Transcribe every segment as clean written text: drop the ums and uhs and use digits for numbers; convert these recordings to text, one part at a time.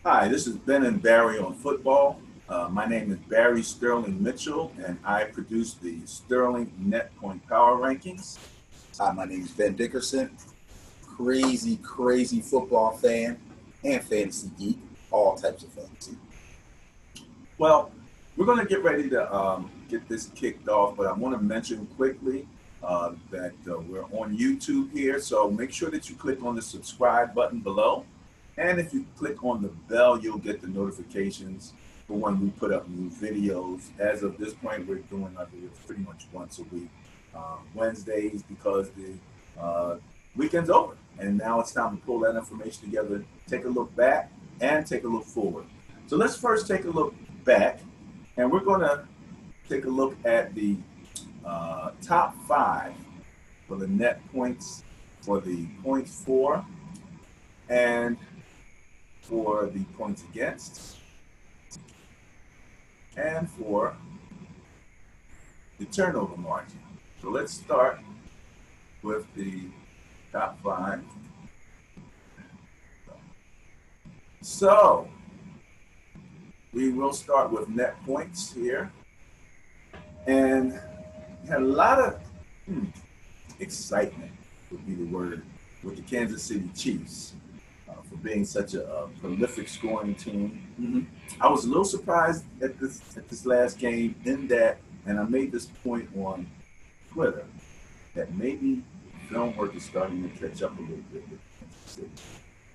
Hi, this is Ben and Barry on football. My name is Barry Sterling Mitchell, and I produce the Sterling Net Point Power Rankings. Hi, my name is Ben Dickerson. Crazy football fan and fantasy geek, all types of fantasy. Well, we're going to get ready to get this kicked off, but I want to mention quickly that we're on YouTube here, so make sure that you click on the subscribe button below. And if you click on the bell, you'll get the notifications for when we put up new videos. As of this point, we're doing our videos pretty much once a week, Wednesdays, because the weekend's over. And now it's time to pull that information together, take a look back, and take a look forward. So let's first take a look back, and we're going to take a look at the top 5 for the net points for the points for and for the points against, and for the turnover margin. So let's start with the top 5. So we will start with net points here, and had a lot of excitement would be the word with the Kansas City Chiefs. For being such a prolific scoring team. I was a little surprised at this last game in that, and I made this point on Twitter, that maybe film work is starting to catch up a little bit with Kansas City.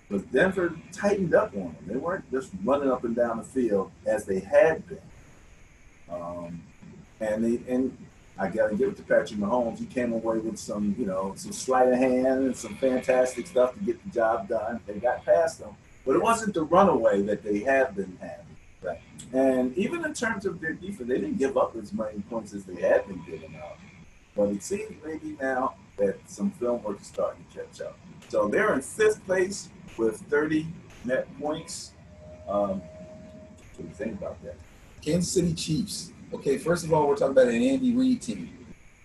Because Denver tightened up on them. They weren't just running up and down the field as they had been. And I got to give it to Patrick Mahomes. He came away with some sleight of hand and some fantastic stuff to get the job done. They got past them, but it wasn't the runaway that they have been having. Right. And even in terms of their defense, they didn't give up as many points as they had been giving up. But it seems maybe now that some film work is starting to catch up. So they're in 5th place with 30 net points. What do you think about that? Kansas City Chiefs. Okay, first of all, we're talking about an Andy Reid team.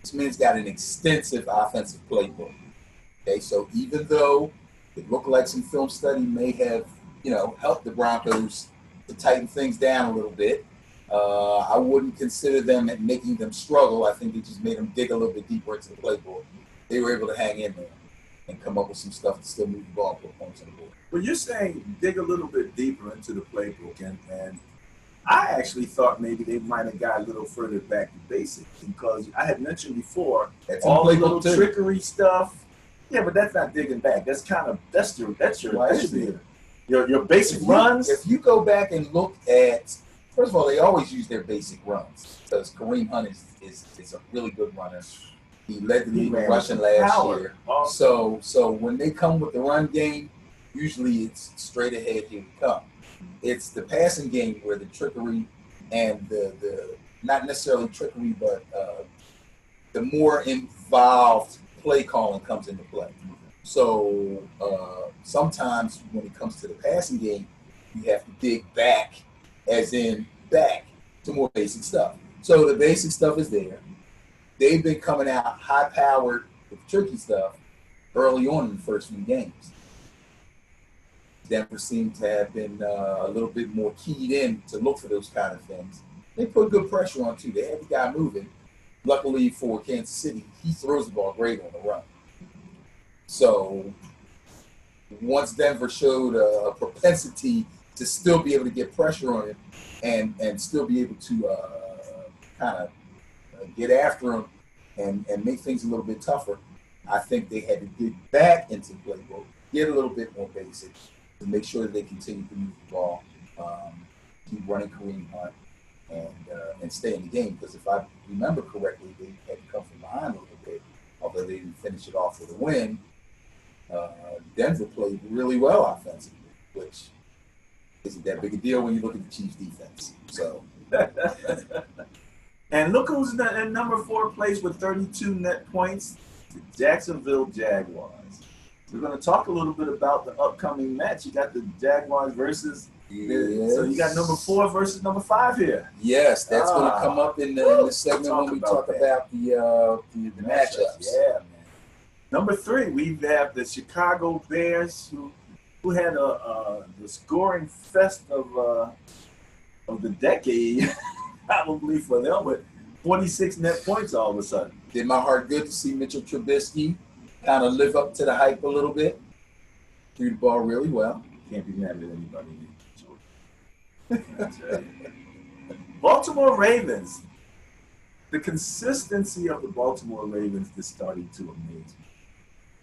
This man's got an extensive offensive playbook. Okay, so even though it looked like some film study may have, helped the Broncos to tighten things down a little bit, I wouldn't consider them at making them struggle. I think they just made them dig a little bit deeper into the playbook. They were able to hang in there and come up with some stuff to still move the ball and put points on the board. Well, you're saying dig a little bit deeper into the playbook, and I actually thought maybe they might have got a little further back to basics, because I had mentioned before all the little trickery stuff. Yeah, but that's not digging back. That should be your basic runs. If you go back and look at, first of all, they always use their basic runs because Kareem Hunt is a really good runner. He led the league in rushing last year. So when they come with the run game, usually it's straight ahead, here we come. It's the passing game where the trickery and the not necessarily trickery, but the more involved play calling comes into play. So sometimes when it comes to the passing game, you have to dig back, as in back to more basic stuff. So the basic stuff is there. They've been coming out high-powered with tricky stuff early on in the first few games. Denver seemed to have been a little bit more keyed in to look for those kind of things. They put good pressure on, too. They had the guy moving. Luckily for Kansas City, he throws the ball great on the run. So once Denver showed a propensity to still be able to get pressure on him and still be able to kind of get after him and make things a little bit tougher, I think they had to dig back into the playbook, get a little bit more basic, to make sure that they continue to move the ball, keep running Kareem Hunt, and stay in the game. Because if I remember correctly, they had to come from behind a little bit, although they didn't finish it off with a win. Denver played really well offensively, which isn't that big a deal when you look at the Chiefs' defense. So, and look who's in number 4 place with 32 net points, the Jacksonville Jaguars. We're going to talk a little bit about the upcoming match. You got the Jaguars versus. Yes. So you got number 4 versus number 5 here. Yes, that's going to come up in the segment when we talk about the matchups. Yeah, man. Number 3, we have the Chicago Bears, who had the scoring fest of the decade, probably for them, with 46 net points all of a sudden. Did my heart good to see Mitchell Trubisky kind of live up to the hype a little bit. Threw the ball really well. Can't be mad at anybody. Baltimore Ravens. The consistency of the Baltimore Ravens is starting to amaze me.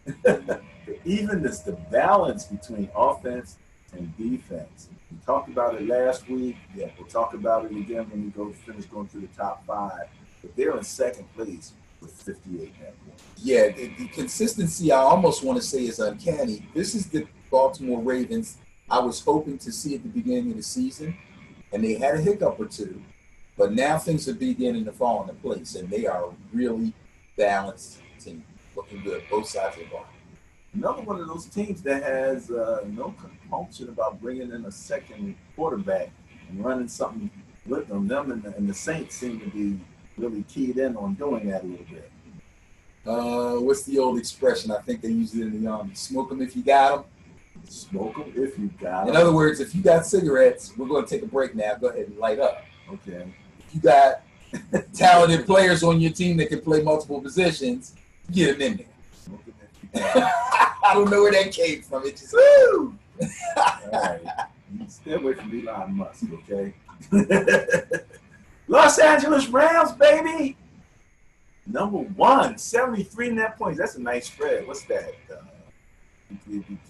The evenness, the balance between offense and defense. We talked about it last week. Yeah, we'll talk about it again when we finish going through the top 5. But they're in second place with 58 net points. Yeah, the consistency, I almost want to say, is uncanny. This is the Baltimore Ravens I was hoping to see at the beginning of the season, and they had a hiccup or two. But now things are beginning to fall into place, and they are a really balanced team, looking good, both sides of the ball. Another one of those teams that has no compunction about bringing in a second quarterback and running something with them. Them and the Saints seem to be really keyed in on doing that a little bit. What's the old expression? I think they use it in the Army. Smoke them if you got them. Smoke them if you got them. In other words, if you got cigarettes, we're going to take a break now. Go ahead and light up. Okay. If you got talented players on your team that can play multiple positions, get them in there. Smoke them if you got them. I don't know where that came from. It just Woo! All right. Stay away from Elon Musk, okay? Los Angeles Rams, baby. Number 1, 73 net points. That's a nice spread. What's that?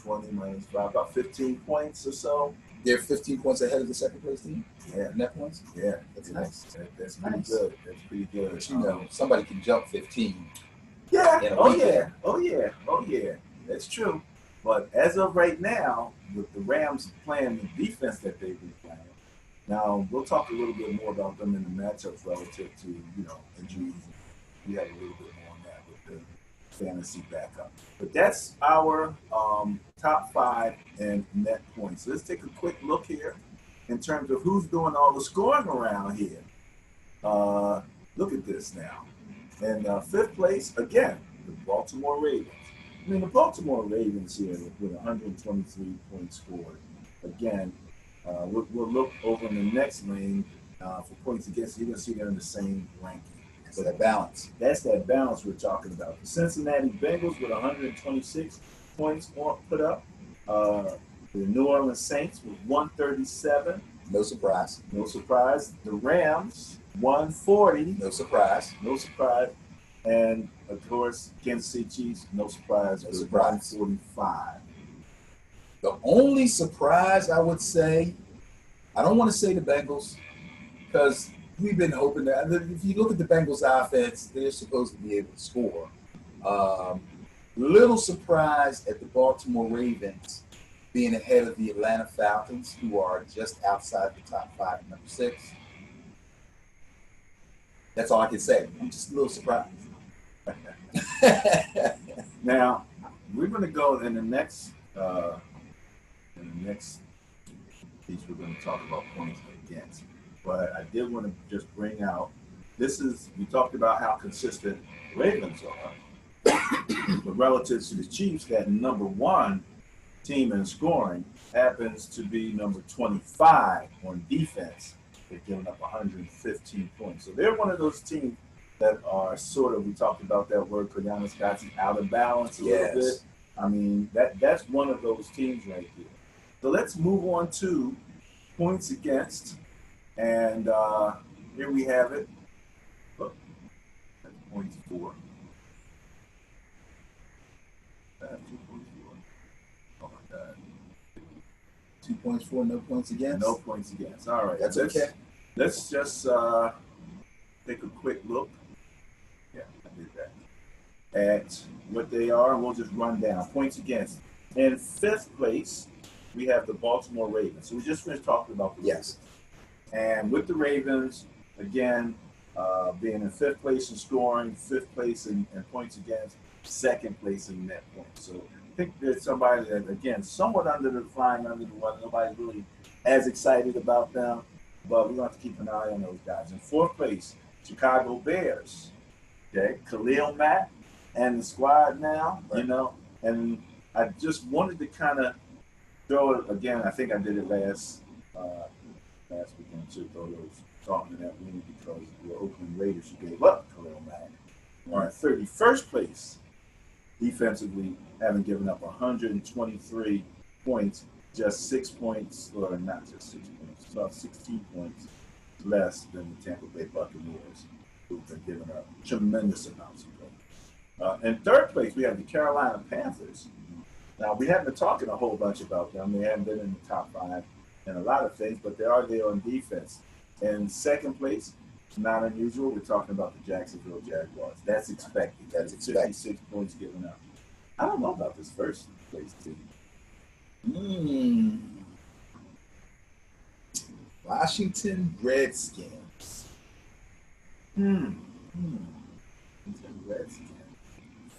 20 minus 5, about 15 points or so. They're 15 points ahead of the second place team. Yeah. Net points. Yeah, That's nice. That's pretty Nice. good. That's pretty good. But you know, somebody can jump 15. Yeah. in a Oh weekend. yeah. Oh yeah. Oh yeah. That's true. But as of right now, with the Rams playing the defense that they've been playing, now we'll talk a little bit more about them in the matchups relative to injuries. We had a little bit more on that with the fantasy backup. But that's our top 5 in net points. So let's take a quick look here in terms of who's doing all the scoring around here. Look at this now. In 5th place, again, the Baltimore Ravens. I mean, the Baltimore Ravens here with 123 points scored. Again, we'll look over in the next lane for points against. You're going to see they're in the same ranking. So that balance. That's that balance we're talking about. The Cincinnati Bengals with 126 points put up. The New Orleans Saints with 137. No surprise. No surprise. The Rams, 140. No surprise. No surprise. And, of course, Kansas City Chiefs, no surprise, No with surprise. 145. The only surprise I would say, I don't want to say the Bengals, because we've been hoping that if you look at the Bengals offense, they're supposed to be able to score. Little surprised at the Baltimore Ravens being ahead of the Atlanta Falcons, who are just outside the top 5, number 6. That's all I can say. I'm just a little surprised. Now, we're going to go in the next piece. We're going to talk about points against. But I did want to just bring out, we talked about how consistent Ravens are. But relative to the Chiefs, that number 1 team in scoring happens to be number 25 on defense. They've given up 115 points. So they're one of those teams that are sort of, we talked about that word, Kordana Scott's out of balance a little bit. I mean, that's one of those teams right there. So let's move on to points against. And here we have it. Look, that's points for. 2.4. Oh my God. 2 points for, no points against? No points against. All right. That's okay. Let's just take a quick look. Yeah, I did that. At what they are, and we'll just run down. Points against. In 5th place, we have the Baltimore Ravens. So we just finished talking about the Ravens. And with the Ravens, again, being in 5th place in scoring, 5th place in points against, 2nd place in net points. So I think there's somebody that, again, somewhat flying under the weather. Nobody's really as excited about them, but we're going to have to keep an eye on those guys. In 4th place, Chicago Bears. Okay, Khalil Mack, and the squad now, Right. you know. And I just wanted to kind of throw it again. I think I did it last weekend too. Throw those talking to that wing because the Oakland Raiders gave up Khalil Mack. Are in 31st place defensively, having given up 123 points, just 6 points, or not just 6 points, about 16 points less than the Tampa Bay Buccaneers, who've been giving up tremendous amounts of points. In third place, we have the Carolina Panthers. Now, we haven't been talking a whole bunch about them. They haven't been in the top five in a lot of things, but they are there on defense. In second place, not unusual. We're talking about the Jacksonville Jaguars. That's expected. That's expected. 56 points given up. I don't know about this first place team. Washington Redskins. Redskins.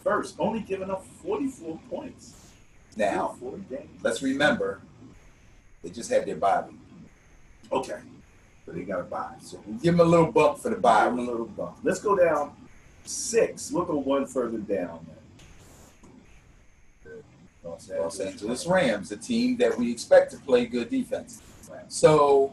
First, only giving up 44 points. Now, 4 games. let's remember, they just had their bye week. Okay. So they got a bye. So Give them a little bump for the bye give them a week. little bump. Let's go down 6. We'll go one further down. Los Angeles Rams, a team that we expect to play good defense. Right. So,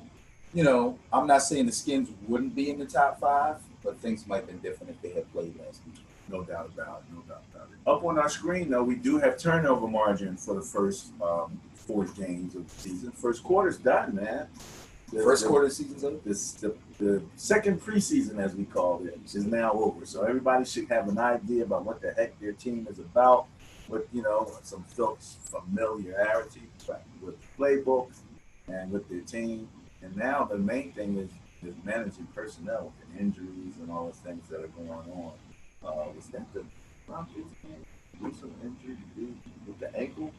you know, I'm not saying the Skins wouldn't be in the top 5, but things might have been different if they had played last week. No doubt about it. No doubt about it. Up on our screen, though, we do have turnover margin for the first 4 games of the season. First quarter's done, man. First quarter of the season's over? The second preseason, as we call it, is now over. So everybody should have an idea about what the heck their team is about, with, you know, some familiarity with the playbook and with their team. And now the main thing is managing personnel with the injuries and all the things that are going on. Was that the Broncos game? With some injury with the ankle?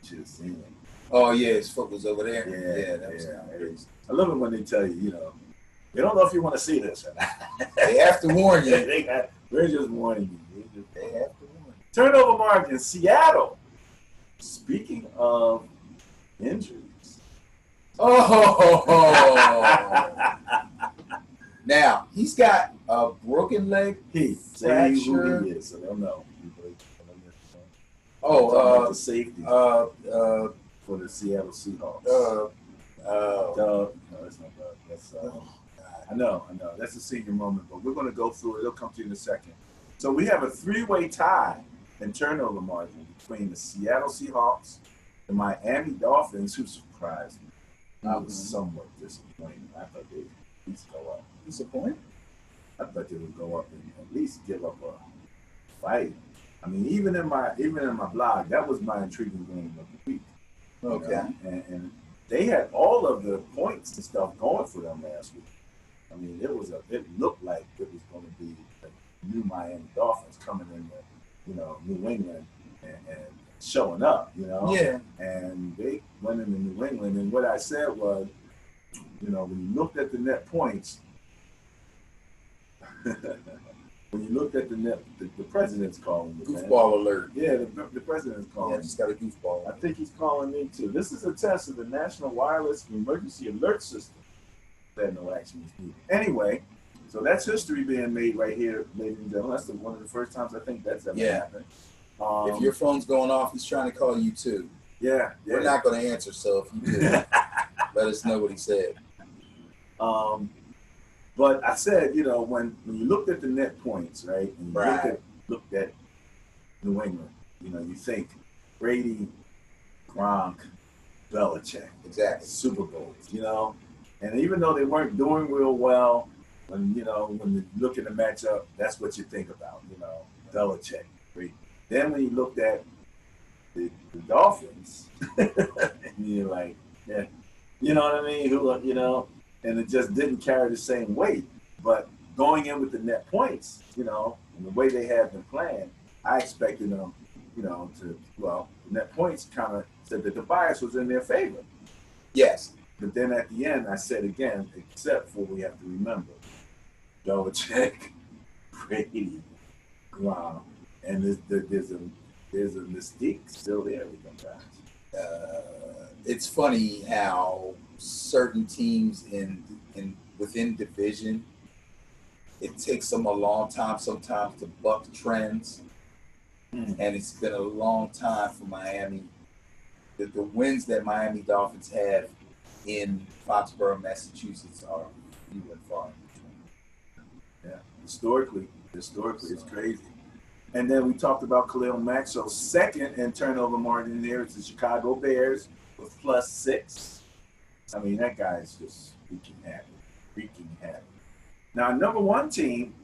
Should have seen it. Oh, yeah, his foot was over there. Yeah, that was kind of crazy. I love it when they tell you, you know, they don't know if you want to see this or not. They have to warn you. We're just warning you. They have to warn you. Turnover margin, Seattle. Speaking of injuries. Oh! Now, he's got a broken leg Say who fracture. he is, so they'll know. Oh, the safety for for the Seattle Seahawks. Doug. No, that's not Doug. That's I know. That's a senior moment, but we're going to go through it. It'll come to you in a second. So we have a 3-way tie in turnover margin between the Seattle Seahawks, the Miami Dolphins, who surprised me. I was somewhat disappointed. I thought they'd at least go up. Disappointed? I thought they would go up and at least give up a fight. I mean, even in my blog, that was my intriguing game of the week. Okay. You know? And they had all of the points and stuff going for them last week. I mean, it looked like it was going to be the new Miami Dolphins coming into, New England and showing up, Yeah. And they went into New England, and what I said was, when you looked at the net points, when you looked at the net, the president's calling me. Goofball alert. Yeah, the president's calling. Yeah, just got a goofball. I think he's calling me too. This is a test of the National Wireless Emergency Alert System. That no action is needed. Anyway, so that's history being made right here, ladies and gentlemen. That's one of the first times I think that's ever happened. If your phone's going off, he's trying to call you too. Yeah. We're not going to answer, so if you do, let us know what he said. But I said, when you looked at the net points, right, and you looked at New England, you think Brady, Gronk, Belichick, Exactly. Super Bowls, and even though they weren't doing real well, when you look at the matchup, that's what you think about, Belichick, Brady. Then when you looked at the Dolphins, and you're like, yeah, you know what I mean? And it just didn't carry the same weight. But going in with the net points, and the way they had been playing, I expected them, the net points kind of said that the bias was in their favor. Yes. But then at the end, I said again, except for we have to remember, Belichick, Brady, Gronk, and there's a mystique still there with them guys. It's funny how certain teams within division it takes them a long time sometimes to buck trends, Mm. and it's been a long time for Miami. The wins that Miami Dolphins have in Foxborough, Massachusetts, are few and far between. Yeah, historically, it's crazy. And then we talked about Khalil Mack. So second in turnover margin there is the Chicago Bears with +6. I mean, that guy's just freaking happy. Now, number one team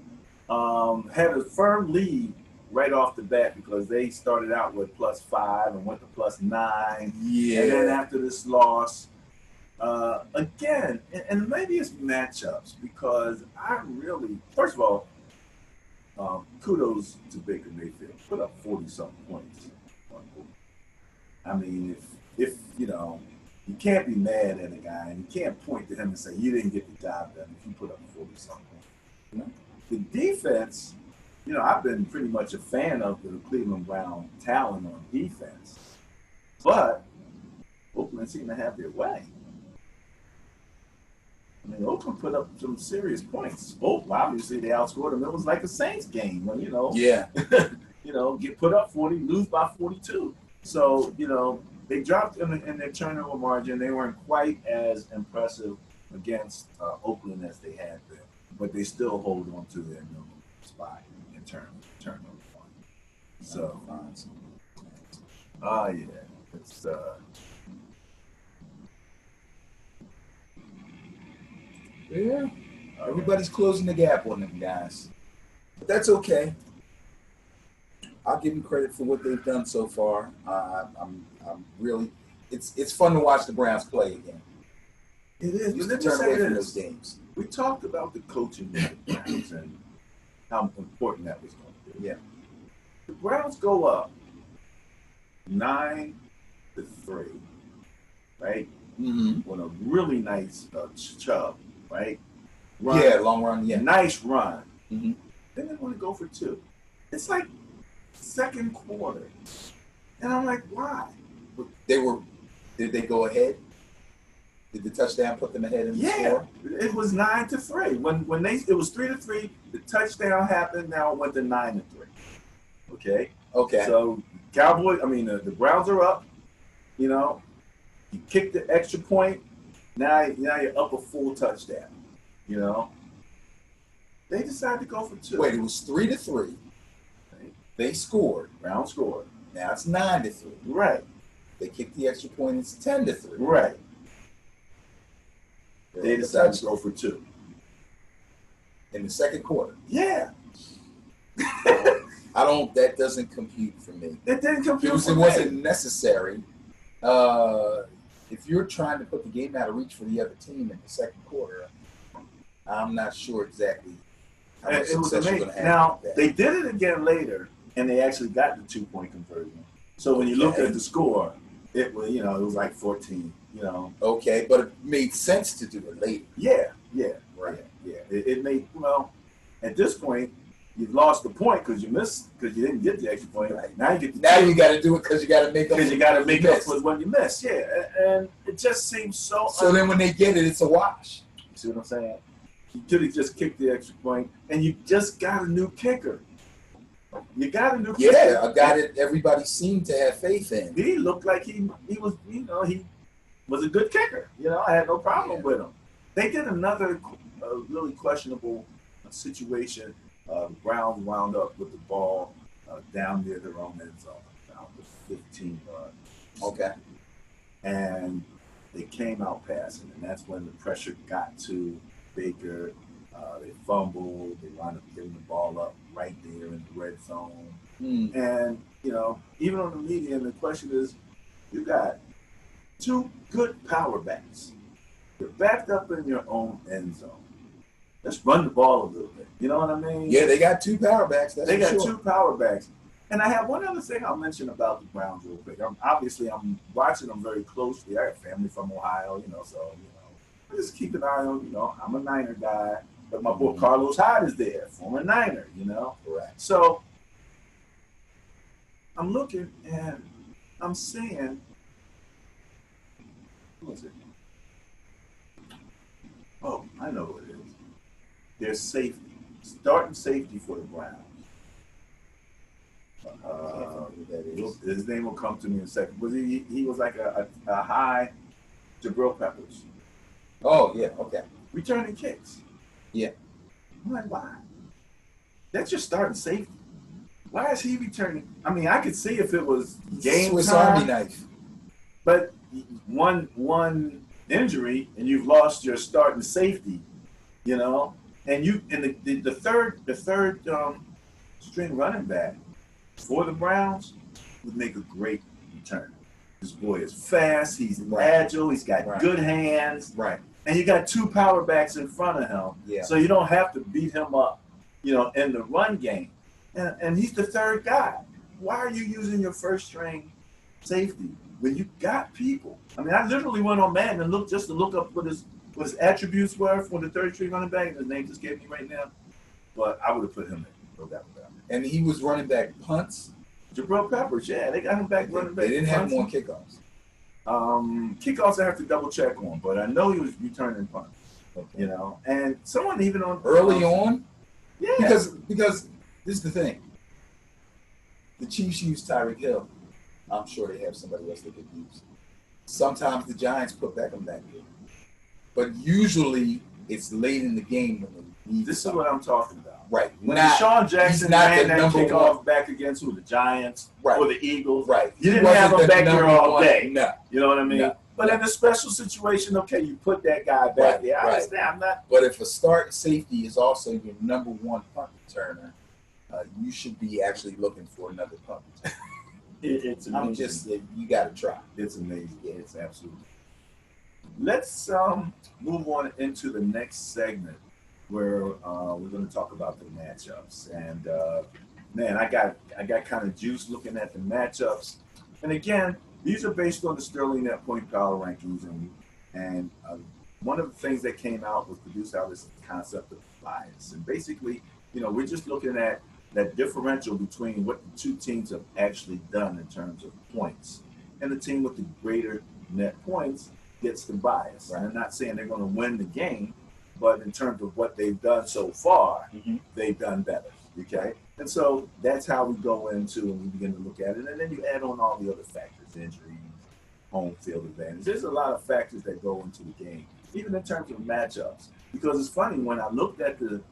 had a firm lead right off the bat because they started out with +5 and went to +9. Yeah. And then after this loss, again, and maybe it's matchups because I really, first of all, kudos to Baker Mayfield. Put up 40-something points. I mean, if you know, you can't be mad at a guy and you can't point to him and say you didn't get the job done if you put up 40-something points. You know? The defense, you know, I've been pretty much a fan of the Cleveland Brown talent on defense, but Oakland seemed to have their way. I mean, Oakland put up some serious points. Obviously, they outscored them. It was like a Saints game when, you know, Yeah. you know, get put up 40, lose by 42. So, you know, they dropped in their turnover margin. They weren't quite as impressive against Oakland as they had been, but they still hold on to their number spot in turnover margin. So, yeah, it's Yeah. Everybody's closing the gap on them guys. But that's okay. I'll give them credit for what they've done so far. I'm really, it's fun to watch the Browns play again. It is. Used But to let me turn away say from this. those games. We talked about the coaching of the Browns and how important that was going to be. Yeah. The Browns go up 9-3, right? Mm-hmm. On a really nice Chubb, right? Yeah, long run. Yeah. Nice run. Mm-hmm. Then they want to go for 2. It's like second quarter, and I'm like, why? Did they go ahead? Did the touchdown put them ahead in the score? It was 9-3. It was 3-3. The touchdown happened. Now it went to 9-3. Okay. Okay. So the Browns are up. You know, you kick the extra point. Now you're up a full touchdown. You know, they decided to go for 2. Wait, it was 3-3. Right. They scored. Brown scored. Now it's 9-3. Right. They kicked the extra point. It's 10-3. Right. They decided to touched go for 2 in the second quarter. Yeah. That doesn't compute for me. It didn't compute for It me. wasn't necessary. If you're trying to put the game out of reach for the other team in the second quarter, I'm not sure exactly how much It was success you're amazing. going to have. Now, with that. they did it again later, and they actually got the 2-point conversion. So when you looked at the score, it was like 14, you know. Okay, but it made sense to do it later. Yeah. Right. Yeah. It made, at this point, you've lost the point because you didn't get the extra point. Right. Now you get the Now you got to do it because you got to make up. because you got to make up missed. for what you missed. Yeah, and it just seems so. So then when they get it, it's a wash. You see what I'm saying? You could have just kicked the extra point, and you just got a new kicker. You got a new kicker. Yeah, a guy that everybody seemed to have faith in. He looked like he was, he was a good kicker. I had no problem with him. They did another really questionable situation. The Browns wound up with the ball down near their own end zone, down to 15 yards. Okay. And they came out passing, and that's when the pressure got to Baker. They fumbled. They wound up giving the ball up right there in the red zone. And, even on the median, the question is, you got 2 good power backs. You're backed up in your own end zone. Let's run the ball a little bit. You know what I mean? Yeah, they got 2 power backs. They got 2 power backs. And I have one other thing I'll mention about the Browns real quick. I'm watching them very closely. I have family from Ohio, so I just keep an eye on, I'm a Niner guy. But my boy Carlos Hyde is there, former Niner, Correct. So I'm looking and I'm seeing, who is it? Oh, I know who it is. Their safety, starting safety for the Browns. His name will come to me in a second. Was he was like a high Jabril Peppers. Oh yeah, okay. Returning kicks. Yeah. I'm like, why? That's your starting safety. Why is he returning? I mean, I could see if it was game Swiss time, Army knife. but one injury and you've lost your starting safety, you know. And the third string running back for the Browns would make a great return. This boy is fast. He's agile. He's got good hands. Right. And you got two power backs in front of him. Yeah. So you don't have to beat him up, you know, in the run game. And he's the third guy. Why are you using your first string safety when you got people? I mean, I literally went on Madden and looked just to look up what his attributes were for the third string running back. His name just gave me right now. But I would have put him in. No doubt about it. And he was running back punts. Jabril Peppers, yeah, they got him back running back. They didn't have punts. him on kickoffs. Kickoffs I have to double check on, but I know he was returning punts. Okay. You know, and someone even on Early on, yeah, because this is the thing. The Chiefs use Tyreek Hill. I'm sure they have somebody else they could use. Sometimes the Giants put Beckham back there, but usually it's late in the game when they need. This is what I'm talking about. Right. When Deshaun Jackson ran that kickoff back against who? The Giants or the Eagles. Right. You didn't have him back there all day. No. You know what I mean? No. But in a special situation, okay, you put that guy back there. I understand. I'm not. But if a start safety is also your number one punt returner, you should be actually looking for another punt returner. It's amazing. I'm just, you got to try. It's amazing. Yeah, it's absolutely. Let's move on into the next segment where we're going to talk about the matchups. And man, I got kind of juice looking at the matchups. And again, these are based on the Sterling Net Point Power Rankings, and one of the things that came out was produced out this concept of bias. And basically, you know, we're just looking at that differential between what the two teams have actually done in terms of points, and the team with the greater net points gets the bias. Right. I'm not saying they're going to win the game, but in terms of what they've done so far, they've done better. Okay, and so that's how we go into and we begin to look at it, and then you add on all the other factors: injuries, home field advantage. There's a lot of factors that go into the game, even in terms of matchups. Because it's funny, when I looked at the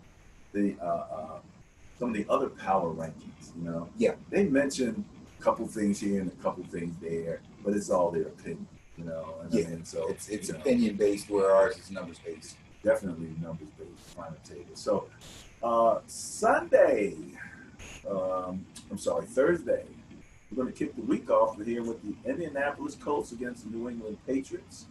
some of the other power rankings, you know, they mention a couple things here and a couple things there, but it's all their opinion, you know. And I mean, so it's opinion based, where ours is numbers based. Definitely numbers based, quantitative. So Thursday, we're going to kick the week off here with the Indianapolis Colts against the New England Patriots.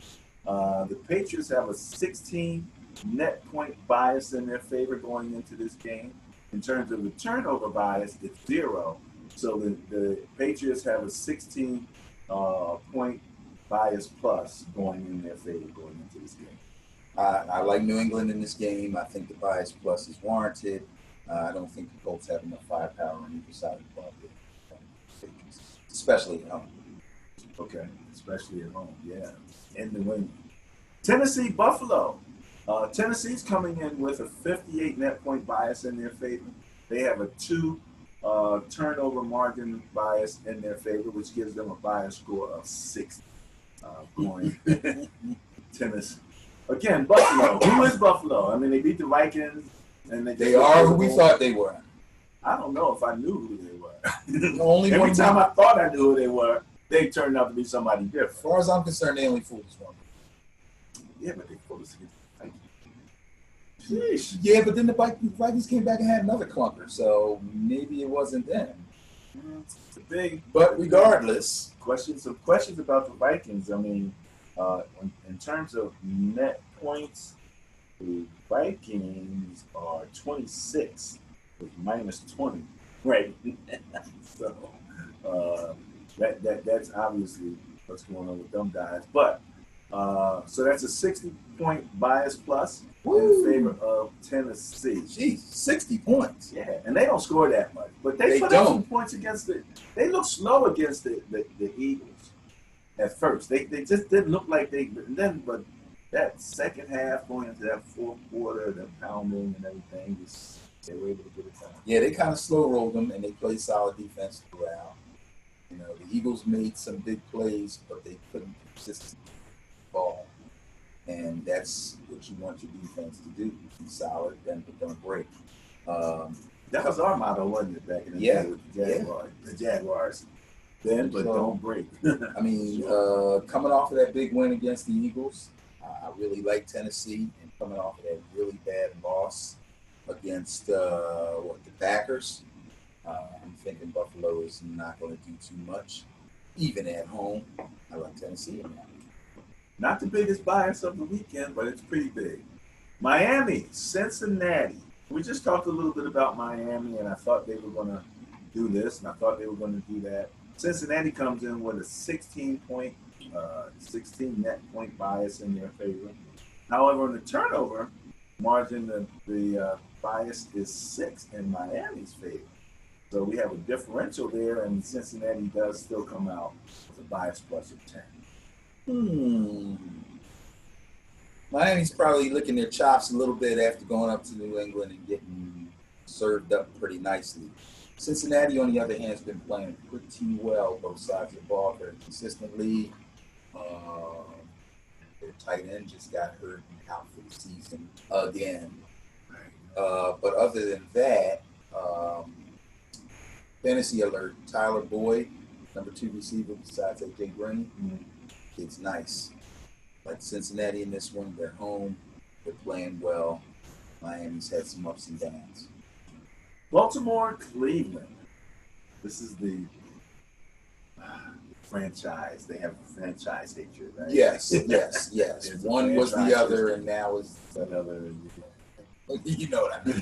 The Patriots have a 16 net point bias in their favor going into this game. In terms of the turnover bias, it's 0. So the Patriots have a 16 point bias plus going in their favor going into this game. I like New England in this game. I think the bias plus is warranted. I don't think the Colts have enough firepower on either side of the ball, especially at home. Okay, especially at home, yeah. In New England. Tennessee, Buffalo. Tennessee's coming in with a 58 net point bias in their favor. They have a 2 turnover margin bias in their favor, which gives them a bias score of 60. Going Tennessee. Again, Buffalo. Who is Buffalo? I mean, they beat the Vikings, and they are who we thought they were. I don't know if I knew who they were. Every time I thought I knew who they were, they turned out to be somebody different. As far as I'm concerned, they only fooled us once. Yeah, but they fooled us against the Vikings. Sheesh. Yeah, but then the Vikings came back and had another clunker, so maybe it wasn't them. It's a big. But regardless, some questions about the Vikings. I mean, in terms of net points, the Vikings are 26 with minus 20 right. So that's obviously what's going on with them guys. But so that's a 60-point bias plus in favor of Tennessee. Jeez, 60 points. Yeah, and they don't score that much, but they put up some points against it. They look slow against the Eagles at first. They just didn't look like they. But that second half going into that fourth quarter, the pounding and everything, They were able to get it done. Yeah, they kind of slow rolled them, and they played solid defense throughout. You know, the Eagles made some big plays, but they couldn't consistently ball. And that's what you want your defense to do: be solid, then but don't break. That was our motto, wasn't it, back in the Yeah, day with the Jaguars? The Jaguars. Then, but So, don't break. I mean, coming off of that big win against the Eagles, I really like Tennessee, and coming off of that really bad loss against the Packers, I'm thinking Buffalo is not going to do too much, even at home. I like Tennessee in that. Not the biggest bias of the weekend, but it's pretty big. Miami, Cincinnati. We just talked a little bit about Miami, and I thought they were going to do this, and I thought they were going to do that. Cincinnati comes in with a 16 net point bias in their favor. However, in the turnover margin, the bias is 6 in Miami's favor. So we have a differential there, and Cincinnati does still come out with a bias plus of 10. Miami's probably licking their chops a little bit after going up to New England and getting served up pretty nicely. Cincinnati, on the other hand, has been playing pretty well both sides of the ball very consistently. Their tight end just got hurt and out for the season again. But other than that, fantasy alert: Tyler Boyd, number 2 receiver besides A.J. Green. Kid's nice. Like Cincinnati in this one, they're home. They're playing well. Miami's had some ups and downs. Baltimore, Cleveland. This is the franchise. They have a franchise hatred, right? Yes. One was the other, and now is another. You know what I mean.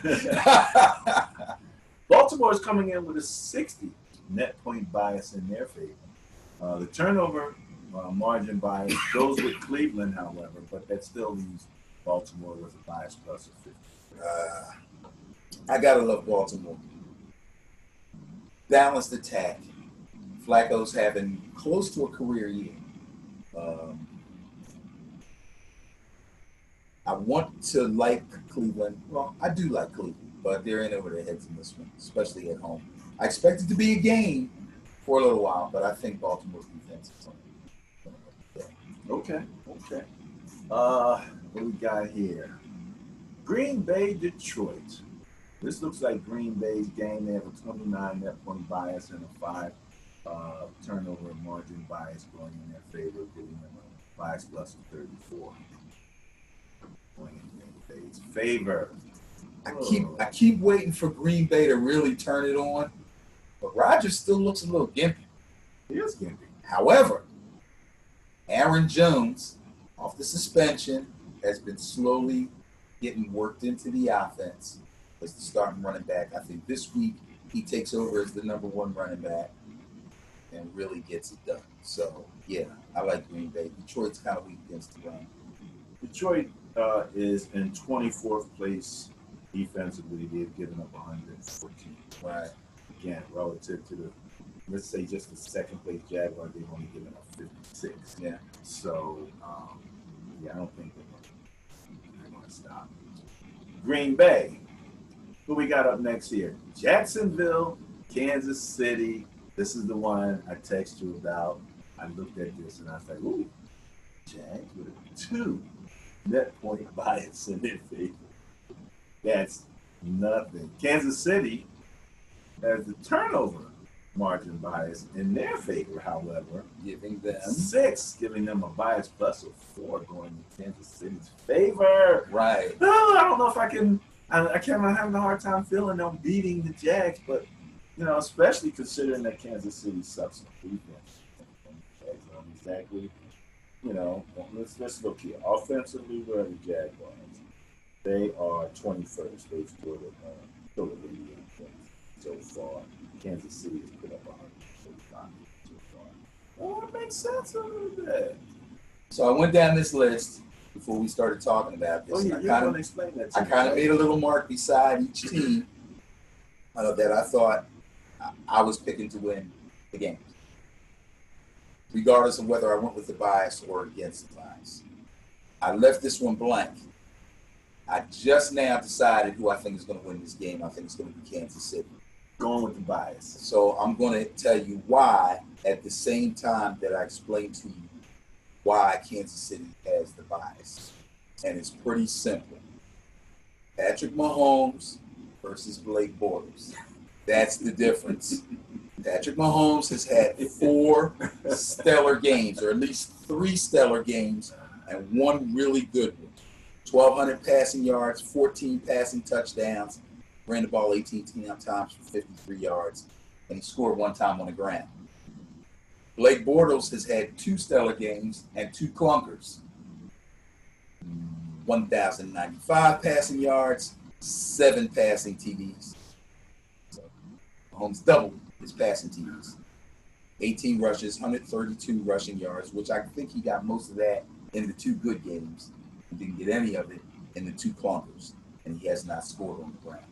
Baltimore is coming in with a 60 net point bias in their favor. The turnover margin bias goes with Cleveland, however, but that still leaves Baltimore with a bias plus of 50. I gotta love Baltimore. Balanced attack. Flacco's having close to a career year. I want to like Cleveland. Well, I do like Cleveland, but they're in over their heads in this one, especially at home. I expect it to be a game for a little while, but I think Baltimore's defense is on. Okay. What do we got here? Green Bay, Detroit. This looks like Green Bay's game. They have a 29 net point bias and a 5 turnover margin bias going in their favor, giving them a bias plus of 34. Going in Green Bay's favor. I keep waiting for Green Bay to really turn it on, but Rodgers still looks a little gimpy. He is gimpy. However, Aaron Jones, off the suspension, has been slowly getting worked into the offense as the starting running back. I think this week he takes over as the number 1 running back and really gets it done. So, yeah, I like Green Bay. Detroit's kind of weak against the run. Detroit is in 24th place defensively. They've given up 114. Right. Again, relative to the, let's say, just the second place Jaguar, they've only given up 56. Yeah. So, I don't think they're going to stop. Green Bay. Who we got up next here? Jacksonville, Kansas City. This is the one I texted you about. I looked at this and I was like, ooh, Jags with a 2 net point bias in their favor. That's nothing. Kansas City has the turnover margin bias in their favor, however. Giving them 6, giving them a bias plus of 4 going in Kansas City's favor. right. Oh, I don't know if I can. I'm having a hard time feeling them beating the Jags, but especially considering that Kansas City sucks on defense. Jags aren't exactly. Let's look here. Offensively, where are the Jaguars? They are 21st. They've scored a total of 88 points so far. Kansas City has put up 145 so far. Oh, it makes sense a little bit. So I went down this list before we started talking about this. You're going to explain that to me. I kind of made a little mark beside each team that I thought I was picking to win the game, regardless of whether I went with the bias or against the bias. I left this one blank. I just now decided who I think is going to win this game. I think it's going to be Kansas City. Going with the bias. So I'm going to tell you why at the same time that I explain to you why Kansas City has the bias. And it's pretty simple. Patrick Mahomes versus Blake Bortles. That's the difference. Patrick Mahomes has had 4 stellar games, or at least 3 stellar games, and 1 really good one. 1,200 passing yards, 14 passing touchdowns, ran the ball 18 times for 53 yards, and he scored 1 time on the ground. Blake Bortles has had 2 stellar games and 2 clunkers. 1,095 passing yards, 7 passing TDs. So Mahomes doubled his passing TDs. 18 rushes, 132 rushing yards, which I think he got most of that in the 2 good games. He didn't get any of it in the 2 clunkers, and he has not scored on the ground.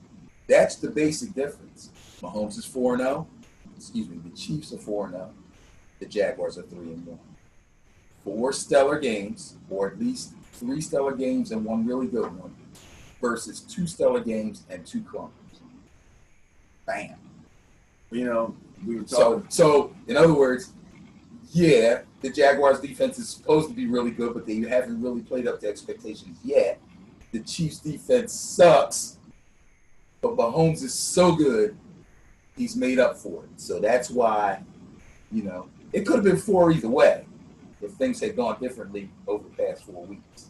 That's the basic difference. Mahomes is 4-0. The Chiefs are 4-0. The Jaguars are 3-1. 4 stellar games, or at least 3 stellar games and 1 really good one, versus 2 stellar games and 2 clunkers. Bam. You know, we were talking. So in other words, yeah, the Jaguars defense is supposed to be really good, but they haven't really played up to expectations yet. The Chiefs defense sucks, but Mahomes is so good, he's made up for it. So that's why, it could have been 4 either way if things had gone differently over the past 4 weeks.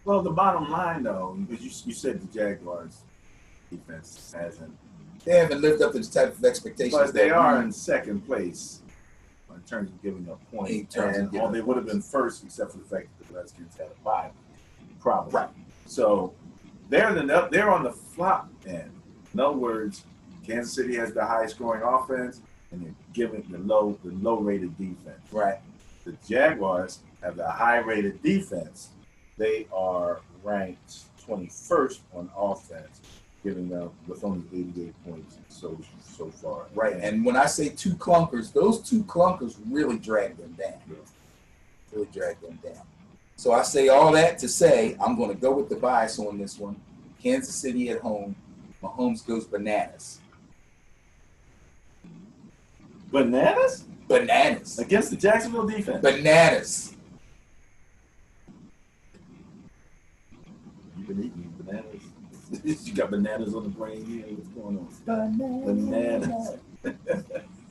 Well, the bottom line, though, because you said the Jaguars defense hasn't. They haven't lived up to the type of expectations. But they are in second place in terms of giving up points. They would have been first, except for the fact that the Redskins had a bye. Probably. Right. So they're on the flop end. In other words, Kansas City has the highest scoring offense, and they're giving the low rated defense. Right. The Jaguars have the high rated defense. They are ranked 21st on offense, giving them with only 88 points so far. Right. And when I say 2 clunkers, those 2 clunkers really drag them down. Yeah. Really drag them down. So I say all that to say I'm going to go with the bias on this one. Kansas City at home. Mahomes goes bananas. Bananas? Bananas. Against the Jacksonville defense? Bananas. You've been eating bananas? You got bananas on the brain here? What's going on? Bananas.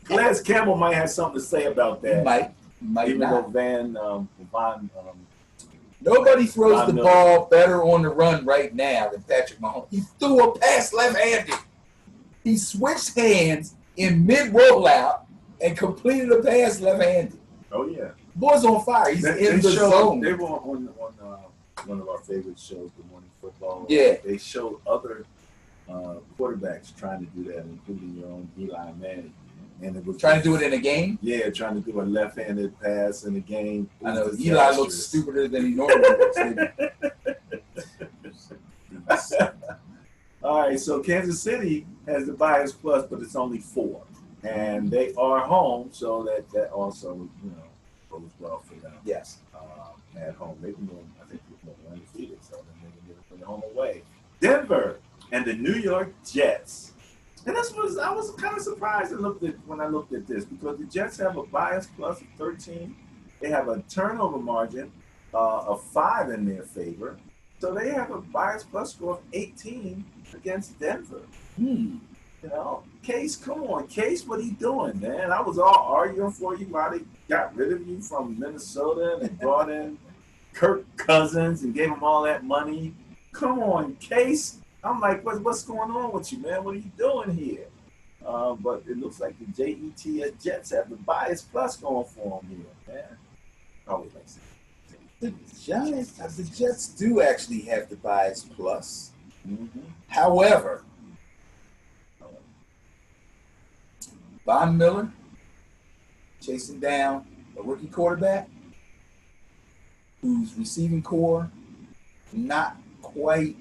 Clarence Campbell might have something to say about that. Might even not. Though Nobody throws the ball better on the run right now than Patrick Mahomes. He threw a pass left-handed. He switched hands in mid-rollout and completed a pass left-handed. Oh, yeah. Boy's on fire. He's in the zone. They were on one of our favorite shows, Good Morning Football. Yeah. They showed other quarterbacks trying to do that, including your own Eli Manning. And it was trying to do it in a game? Yeah, trying to do a left-handed pass in a game. I know. Eli looks stupider than he normally looks. All right, so Kansas City has the bias plus, but it's only 4. And they are home, so that also, goes well for them. Yes. At home. They've been doing, I think, undefeated, so then they can get it home away. Denver and the New York Jets. And I was kind of surprised when I looked at this, because the Jets have a bias plus of 13. They have a turnover margin of 5 in their favor. So they have a bias plus score of 18 against Denver. Case, come on. Case, what are you doing, man? I was all arguing for you while they got rid of you from Minnesota and brought in Kirk Cousins and gave him all that money. Come on, Case. I'm like, what's going on with you, man? What are you doing here? But it looks like the Jets have the bias plus going for them here, man. Always makes sense. The Jets do actually have the bias plus. Mm-hmm. However, Von Miller chasing down a rookie quarterback whose receiving core not quite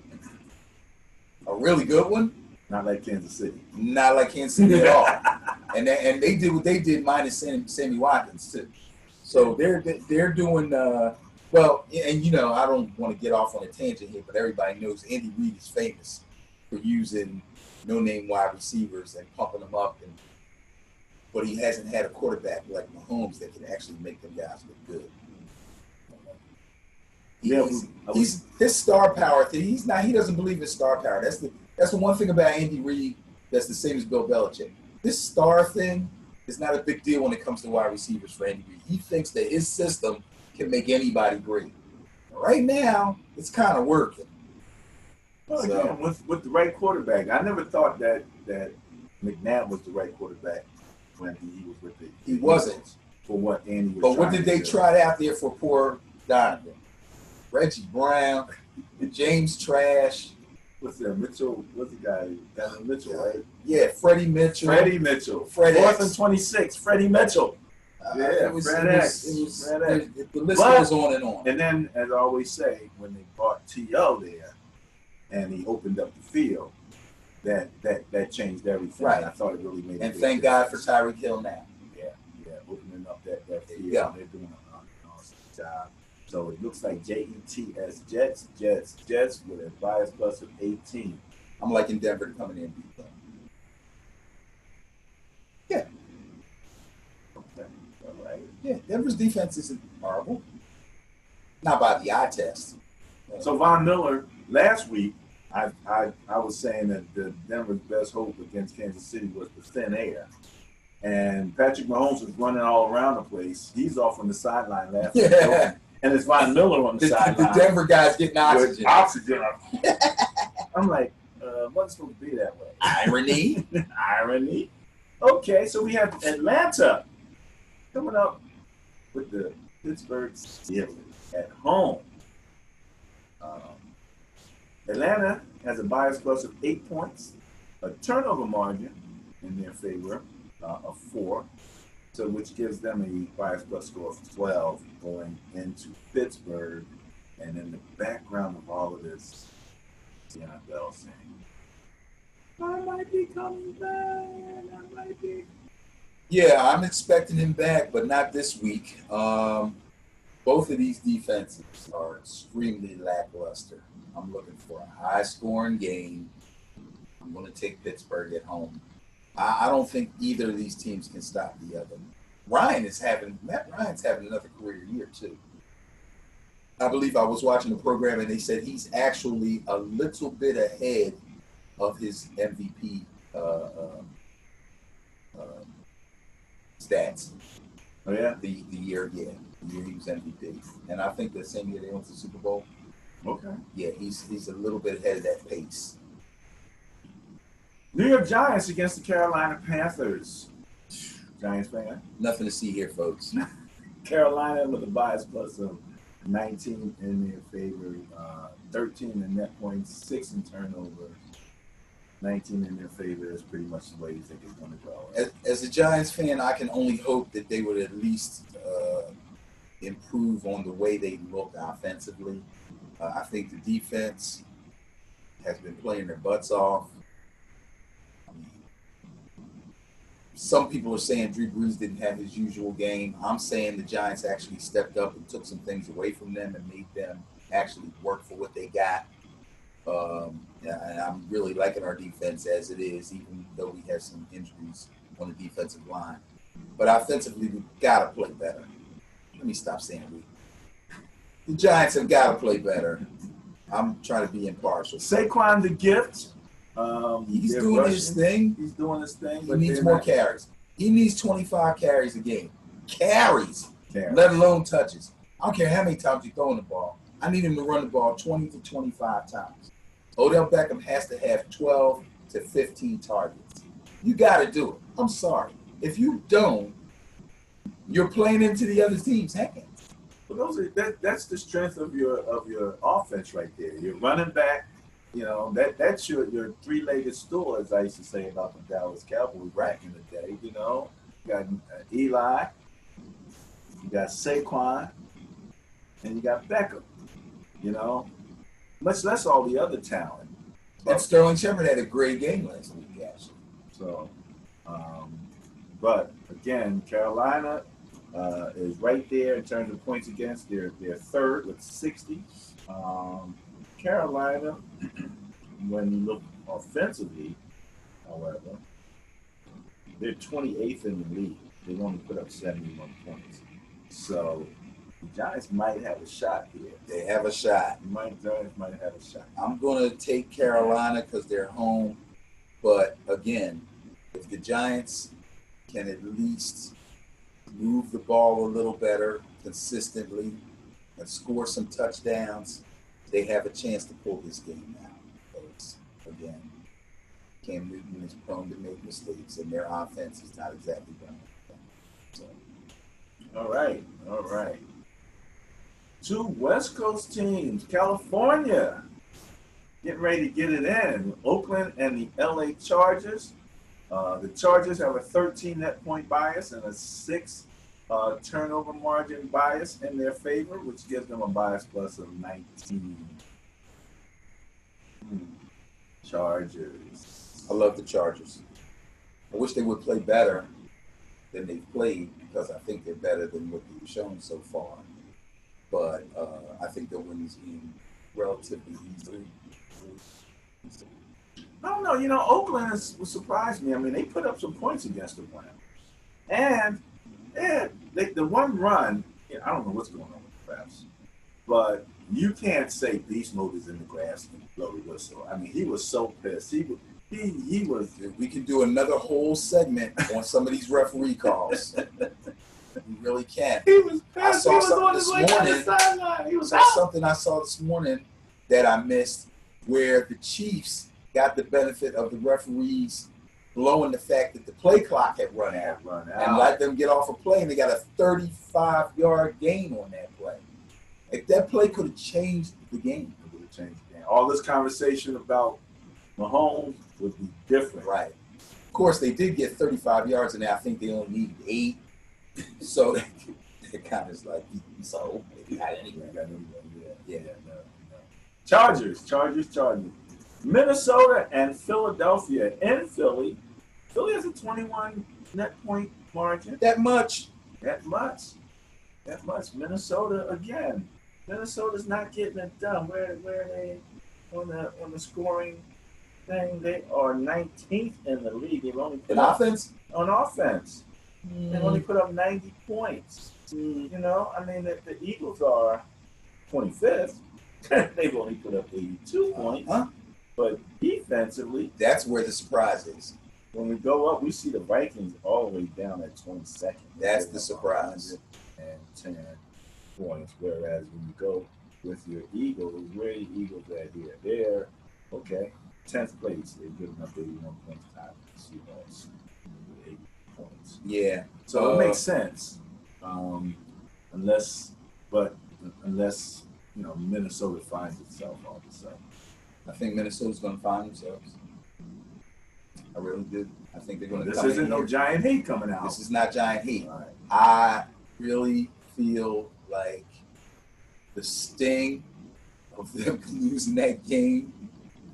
a really good one. Not like Kansas City. Not like Kansas City at all. And they did what they did minus Sammy Watkins too. So they're doing Well, and I don't want to get off on a tangent here, but everybody knows Andy Reid is famous for using no-name wide receivers and pumping them up, but he hasn't had a quarterback like Mahomes that can actually make them guys look good. He's his star power thing. He doesn't believe in star power. That's the one thing about Andy Reid that's the same as Bill Belichick. This star thing is not a big deal when it comes to wide receivers for Andy Reid. He thinks that his system can make anybody great. Right now, it's kind of working. Well, again, with the right quarterback, I never thought that McNabb was the right quarterback when he was with the. He wasn't for what Andy was. But what did they try out there for poor Donovan? Reggie Brown, James Trash. What's that? Mitchell? What's the guy? Donovan Mitchell, right? Yeah, Freddie Mitchell. Freddie Mitchell. Fred 4th X. and 26. Freddie Mitchell. Yeah, Fred X. The list goes on and on. And then, as I always say, when they brought T.O. there and he opened up the field, that changed everything. Right. I thought it really made. And thank God for Tyreek Hill now. Yeah, opening up that field. Yeah. They're doing an awesome job. So it looks like Jets with a bias plus of 18. I'm liking Denver coming in and beat them. Yeah. Okay. All right. Yeah, Denver's defense isn't horrible. Not by the eye test. So Von Miller, last week, I was saying that the Denver's best hope against Kansas City was the thin air. And Patrick Mahomes was running all around the place. He's off on the sideline last week. Yeah. And it's Von Miller on the sideline. The Denver guys getting oxygen. I'm like, what's supposed to be that way? Irony. Irony. Okay, so we have Atlanta coming up with the Pittsburgh Steelers at home. Atlanta has a bias plus of 8 points, a turnover margin in their favor of 4, so which gives them a bias plus score of 12 going into Pittsburgh. And in the background of all of this, Le'Veon Bell saying, I might be coming back. I might be. Yeah, I'm expecting him back, but not this week. Both of these defenses are extremely lackluster. I'm looking for a high-scoring game. I'm going to take Pittsburgh at home. I don't think either of these teams can stop the other. Matt Ryan's having another career year, too. I believe I was watching the program, and they said he's actually a little bit ahead of his MVP stats. Oh, yeah? The year he was MVP. And I think the same year they went to the Super Bowl. Okay. Yeah, he's a little bit ahead of that pace. New York Giants against the Carolina Panthers. Giants fan? Nothing to see here, folks. Carolina with a bias plus of 19 in their favor, 13 in net points, 6 in turnovers, 19 in their favor is pretty much the way you think it's going to go. As a Giants fan, I can only hope that they would at least improve on the way they look offensively. I think the defense has been playing their butts off. Some people are saying Drew Brees didn't have his usual game. I'm saying the Giants actually stepped up and took some things away from them and made them actually work for what they got. And I'm really liking our defense as it is, even though we have some injuries on the defensive line. But offensively, we've got to play better. Let me stop saying we. The Giants have got to play better. I'm trying to be impartial. Saquon the Gift. He's doing his thing. He's doing his thing. He needs more carries. He needs 25 carries a game. Carries. Let alone touches. I don't care how many times you throw in the ball. I need him to run the ball 20 to 25 times. Odell Beckham has to have 12 to 15 targets. You got to do it. I'm sorry. If you don't, you're playing into the other team's hands. Well, that's the strength of your offense right there. You're running back. You know, that's your three-legged stool, as I used to say about the Dallas Cowboys back in the day. You know, you got Eli, you got Saquon, and you got Beckham. You know, much less all the other talent. And Sterling Shepard had a great game last week, actually. So, but again, Carolina, is right there in terms of points against. They're third with 60. Carolina, when you look offensively, however, they're 28th in the league. They've only put up 71 points. So the Giants might have a shot here. They have a shot. Giants might have a shot. I'm going to take Carolina because they're home. But again, if the Giants can at least move the ball a little better consistently and score some touchdowns, they have a chance to pull this game out. Because, again, Cam Newton is prone to make mistakes, and their offense is not exactly done. So. All right. Two West Coast teams, California, getting ready to get it in. Oakland and the LA Chargers. The Chargers have a 13 net point bias and a 6 turnover margin bias in their favor, which gives them a bias plus of 19. Chargers. I love the Chargers. I wish they would play better than they've played because I think they're better than what they've shown so far. But I think they'll win this game relatively easily. I don't know. Oakland surprised me. I mean, they put up some points against the Rams. And the one run, I don't know what's going on with the refs, but you can't say beast mode is in the grass and blow the whistle. I mean, he was so pissed. He was. We can do another whole segment on some of these referee calls. We really can. He was pissed. I saw something this morning. He was something I saw this morning that I missed, where the Chiefs got the benefit of the referees blowing the fact that the play clock had run out and let them get off a play, and they got a 35-yard gain on that play. If that play could have changed the game. It would have changed the game. All this conversation about Mahomes would be different. Right. Of course, they did get 35 yards, and I think they only needed 8. So it kind of is like, so they got anyway. Yeah. Chargers. Minnesota and Philadelphia. In Philly has a 21 net point margin. That much. Minnesota again. Minnesota's not getting it done. Where are they on the scoring thing? They are 19th in the league. They've only put on offense. They've only put up 90 points. I mean, the Eagles are 25th. They've only put up 82 points. But defensively, that's where the surprise is. When we go up, we see the Vikings all the way down at 22nd. That's the surprise. And 10 points. Whereas when you go with your Eagles, where are the Eagles at here? They're, 10th place. They're good enough to 81 points top of the Seahawks with 80 points. Yeah. So it makes sense. Unless Minnesota finds itself all of a sudden. I think Minnesota's going to find themselves. I really do. I think they're going to. This isn't no giant heat coming out. This is not giant heat. Right. I really feel like the sting of them losing that game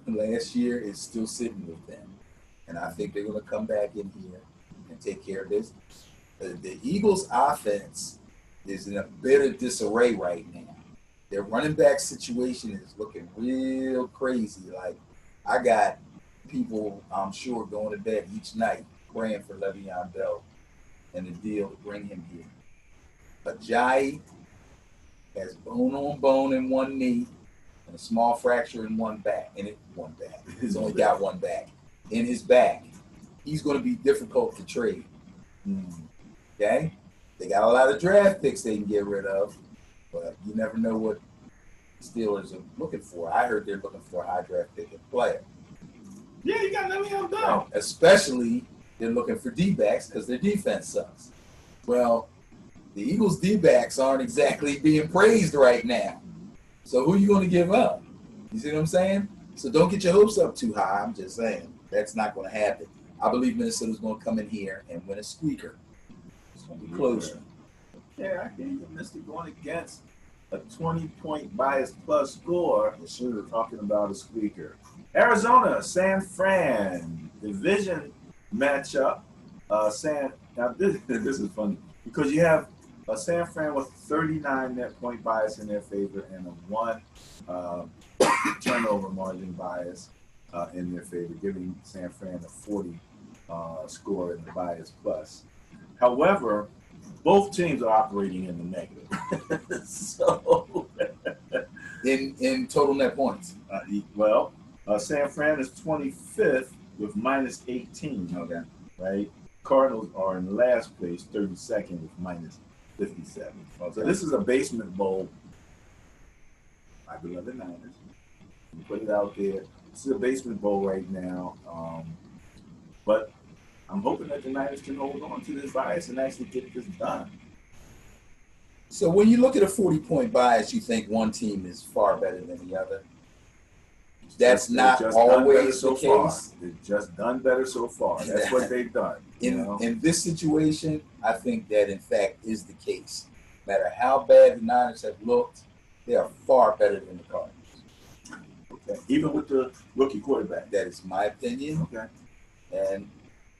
last year is still sitting with them, and I think they're going to come back in here and take care of business. The Eagles' offense is in a bit of disarray right now. Their running back situation is looking real crazy. Like, I got people, I'm sure, going to bed each night praying for Le'Veon Bell and the deal to bring him here. Ajayi has bone on bone in one knee and a small fracture in one back. He's only got one back. In his back. He's going to be difficult to trade. Okay? They got a lot of draft picks they can get rid of. But you never know what Steelers are looking for. I heard they're looking for a high draft pick player. Yeah, you got Le'Veon Bell. Especially they're looking for D-backs because their defense sucks. Well, the Eagles' D-backs aren't exactly being praised right now. So who are you going to give up? You see what I'm saying? So don't get your hopes up too high. I'm just saying that's not going to happen. I believe Minnesota's going to come in here and win a squeaker. It's going to be closer. Yeah, I can't even miss it going against a 20-point bias plus score. Yes, sir. Talking about a squeaker. Arizona, San Fran, division matchup. Now this is funny because you have San Fran with 39 net point bias in their favor and a 1 uh, turnover margin bias in their favor, giving San Fran a 40 score in the bias plus. However, both teams are operating in the negative. So, in total net points. San Fran is 25th with minus 18. Okay. Right? Cardinals are in last place, 32nd with minus 57. Okay. So this is a basement bowl. My beloved Niners. We put it out there. This is a basement bowl right now. But I'm hoping that the Niners can hold on to this bias and actually get this done. So when you look at a 40-point bias, you think one team is far better than the other? That's not always the case. They've just done better so far. That's what they've done. In this situation, I think that in fact is the case. No matter how bad the Niners have looked, they are far better than the Cardinals. Okay. Even with the rookie quarterback. That is my opinion. Okay. And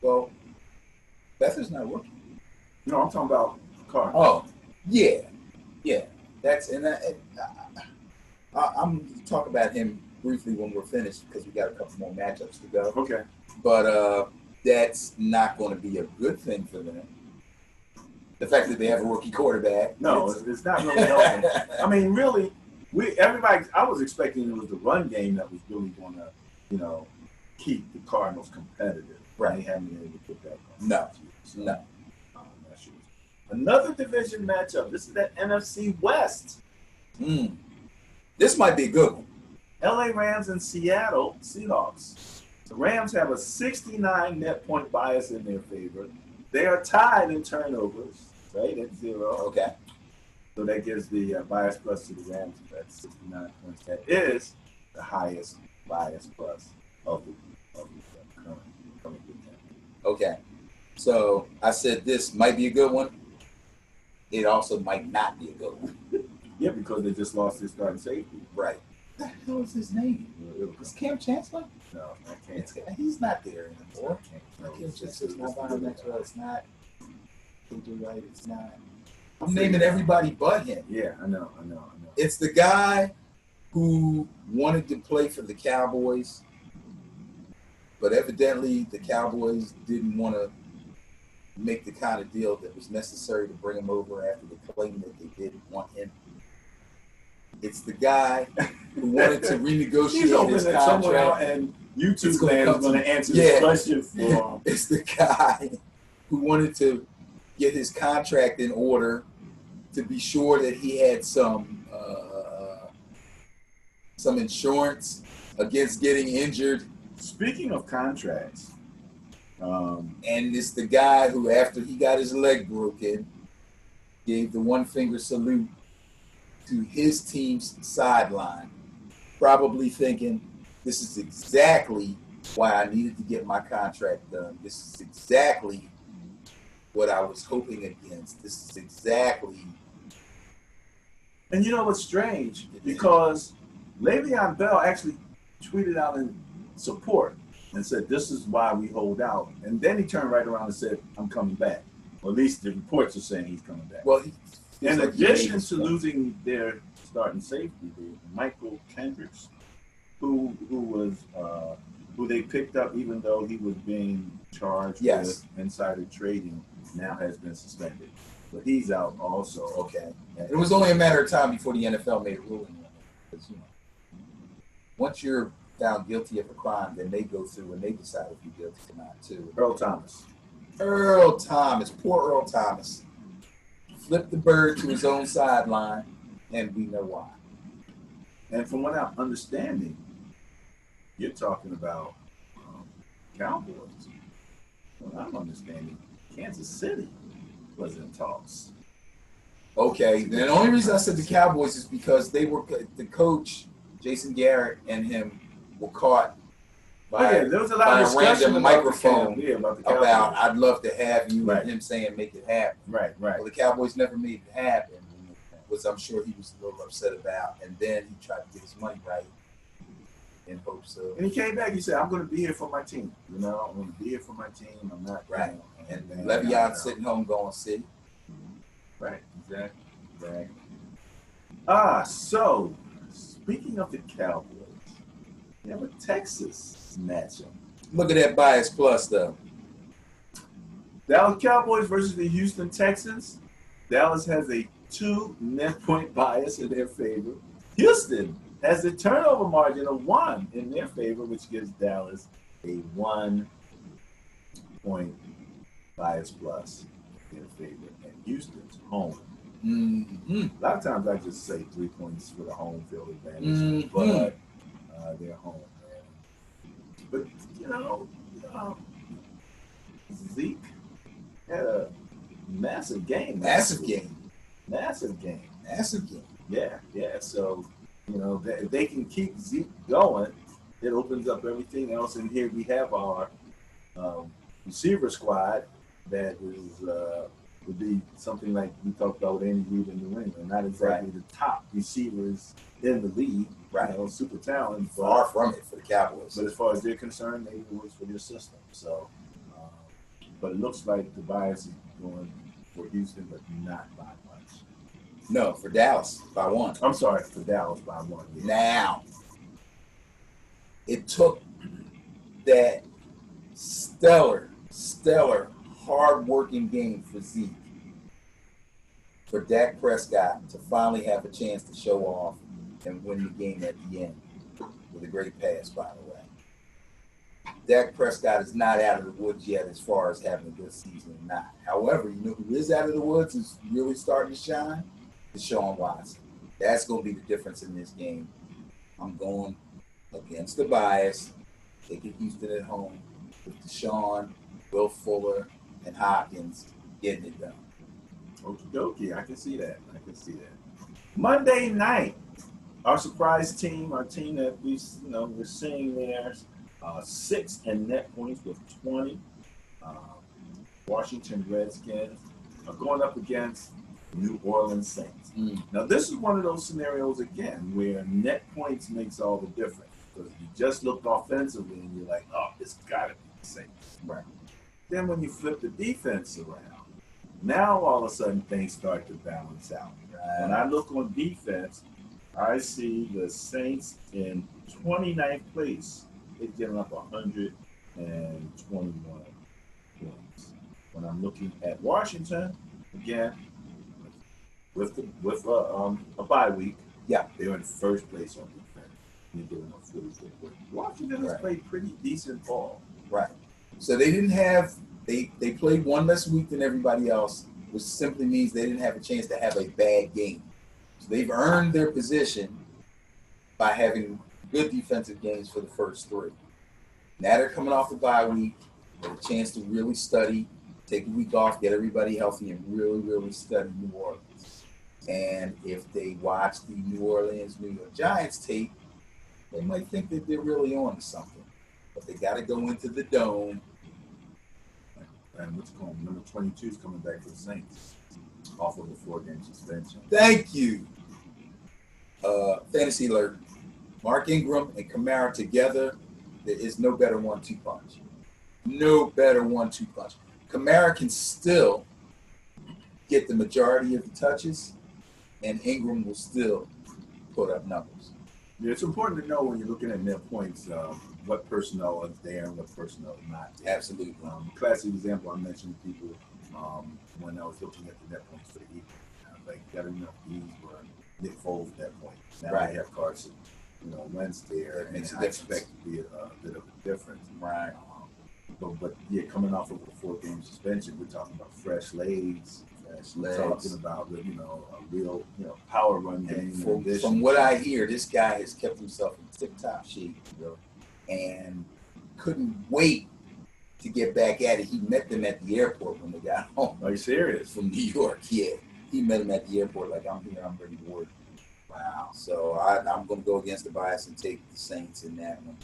well, Beathard's not rookie. No, I'm talking about Cardinals. Oh, yeah. That's I'm talking about him briefly when we're finished because we got a couple more matchups to go. Okay. But that's not going to be a good thing for them. The fact that they have a rookie quarterback. No, it's not really helping. I mean, really, I was expecting it was the run game that was really going to, keep the Cardinals competitive. Right. They haven't been able to put that on. No. So, No. Another division matchup. This is that NFC West. This might be a good one. LA Rams and Seattle Seahawks. The Rams have a 69 net point bias in their favor. They are tied in turnovers, right, at 0. Okay. So that gives the bias plus to the Rams at 69 points. That is the highest bias plus of the current weekend. Okay. So I said this might be a good one. It also might not be a good one. Yeah, because they just lost their starting safety. Right. What the hell is his name? Is Cam Chancellor? No, I can't. He's not there anymore. Cam Chancellor's not behind Maxwell. It's not. Right. It's not. I'm naming everybody but him. Yeah, I know. It's the guy who wanted to play for the Cowboys, but evidently the Cowboys didn't want to make the kind of deal that was necessary to bring him over after the claim that they didn't want him. It's the guy who wanted to renegotiate his contract. And YouTube fans is going to answer this question for him. It's the guy who wanted to get his contract in order to be sure that he had some insurance against getting injured. Speaking of contracts, and it's the guy who, after he got his leg broken, gave the one-finger salute to his team's sideline, probably thinking, this is exactly why I needed to get my contract done. This is exactly what I was hoping against. This is exactly. And you know what's strange? Because Le'Veon Bell actually tweeted out in support and said, this is why we hold out. And then he turned right around and said, I'm coming back. Or at least the reports are saying he's coming back. Well, in addition to losing their starting safety, Michael Kendricks, who they picked up even though he was being charged with insider trading, now has been suspended. But he's out also. Okay. Yeah. It was only a matter of time before the NFL made a ruling on it. Because, once you're found guilty of a crime, then they go through and they decide if you're guilty or not, too. Earl Thomas. Poor Earl Thomas. Flipped the bird to his own sideline, and we know why. And from what I'm understanding, you're talking about Cowboys. What I'm understanding, Kansas City was in talks. Okay, the only reason I said the Cowboys is because they were the coach, Jason Garrett, and him were caught by, there was a lot of a random microphone about I'd love to have you, and him saying make it happen. Right. Well, the Cowboys never made it happen, which I'm sure he was a little upset about. And then he tried to get his money right in hopes of. And he came back. He said, "I'm going to be here for my team. I'm going to be here for my team. I'm not right." And Le'Veon sitting home going, "City." Right. Exactly. So speaking of the Cowboys, you have a Texas matchup. Look at that bias plus though. Dallas Cowboys versus the Houston Texans. Dallas has a 2 net point bias in their favor. Houston has a turnover margin of 1 in their favor, which gives Dallas a 1 point bias plus in their favor. And Houston's home. Mm-hmm. A lot of times I just say 3 points for the home field advantage, Mm-hmm. but they're home, man. But, Zeke had a massive game. Massive game. Yeah. So, if they can keep Zeke going, it opens up everything else. And here we have our receiver squad that is would be something like we talked about with Andy Reid in New England. Not exactly the top receivers in the league, super talented. Far from it for the Cowboys. But as far as they're concerned, maybe it works for their system. So, but it looks like the bias is going for Houston, but not by much. No, for Dallas by 1. I'm sorry, for Dallas by 1. Yeah. Now, it took that stellar, hard-working game for Zeke, for Dak Prescott to finally have a chance to show off and win the game at the end with a great pass, by the way. Dak Prescott is not out of the woods yet as far as having a good season or not. However, you know who is out of the woods, is really starting to shine? Deshaun Watson. That's going to be the difference in this game. I'm going against the bias, taking Houston at home with Deshaun, Will Fuller, and Hopkins getting it done. Okie dokie, I can see that. Monday night, our surprise team, our team that we're seeing there, 6 in net points with 20. Washington Redskins are going up against New Orleans Saints. Now, this is one of those scenarios, again, where net points makes all the difference. Because you just look offensively and you're like, oh, it's got to be the Saints. Right. Then when you flip the defense around, now all of a sudden things start to balance out. When I look on defense, I see the Saints in 29th place. They've given up 121 points. When I'm looking at Washington, again, with a bye week, they're in first place on defense. They're giving up 44 points. Washington has played pretty decent ball. Right. So they didn't have they played one less week than everybody else, which simply means they didn't have a chance to have a bad game. So they've earned their position by having good defensive games for the first 3. Now they're coming off the bye week, with a chance to really study, take a week off, get everybody healthy, and really, really study New Orleans. And if they watch the New Orleans New York Giants tape, they might think that they're really on to something. But they got to go into the dome. And what's going on? Number 22 is coming back for the Saints off of a 4-game suspension. Thank you. Fantasy alert. Mark Ingram and Kamara together, there is no better 1-2 punch. No better 1-2 punch. Kamara can still get the majority of the touches, and Ingram will still put up numbers. Yeah, it's important to know when you're looking at net points what personnel is there and what personnel is not there. Absolutely. Classic example, I mentioned people when I was looking at the net points for the Eagles. Got enough these were Nick Foles at that point. Now they have Carson, Wentz there. That makes a I difference. expect to be a bit of a difference. Right. But coming off of a 4-game suspension, we're talking about fresh legs. We're talking about a real power run game. From what I hear, this guy has kept himself in tip-top shape, and couldn't wait to get back at it. He met them at the airport when they got home. Are you serious? From New York, yeah. He met him at the airport like, I'm here, I'm ready to work. Wow. So I'm going to go against the bias and take the Saints in that one.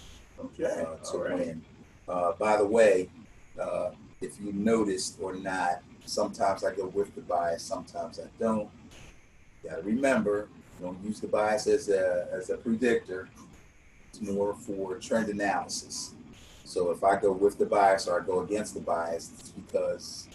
Okay. To win. By the way, if you noticed or not, sometimes I go with the bias, sometimes I don't. You got to remember, don't use the bias as a predictor. It's more for trend analysis. So if I go with the bias or I go against the bias, it's because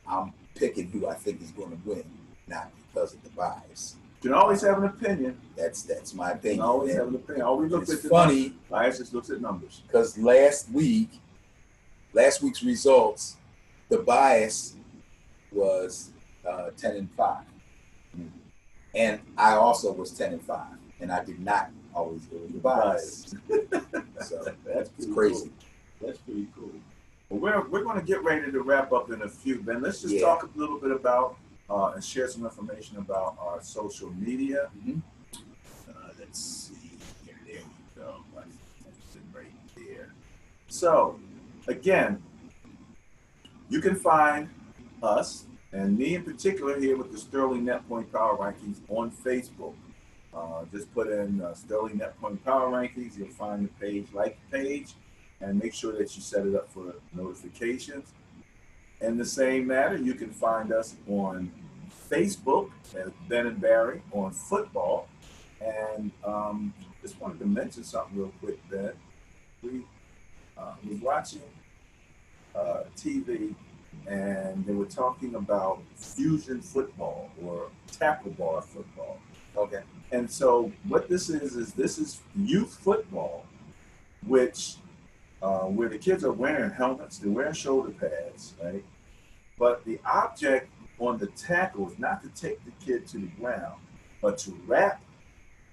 I'm picking who I think is going to win. not because of the bias. You can always have an opinion. That's my You opinion. can always have an opinion. Always look It's at the funny. numbers. Bias just looks at numbers. Because last week's results, the bias was 10-5, and I also was 10-5, and I did not always go with the bias. So That's it's pretty crazy. Cool. That's pretty cool. Well, we're going to get ready to wrap up in a few. Ben, let's just Yeah. talk a little bit about and share some information about our social media. Mhm. Let's see here. There we go. Right there. So, again, you can find us and me in particular here with the Sterling Net Point Power Rankings on Facebook. Just put in Sterling Net Point Power Rankings. You'll find the page, like the page, and make sure that you set it up for notifications. In the same matter, you can find us on Facebook as Ben and Barry on football. And just wanted to mention something real quick, Ben. We was watching TV, and they were talking about fusion football or tackle bar football. Okay. And so what this is youth football, which where the kids are wearing helmets, they're wearing shoulder pads, right? But the object on the tackle is not to take the kid to the ground, but to wrap.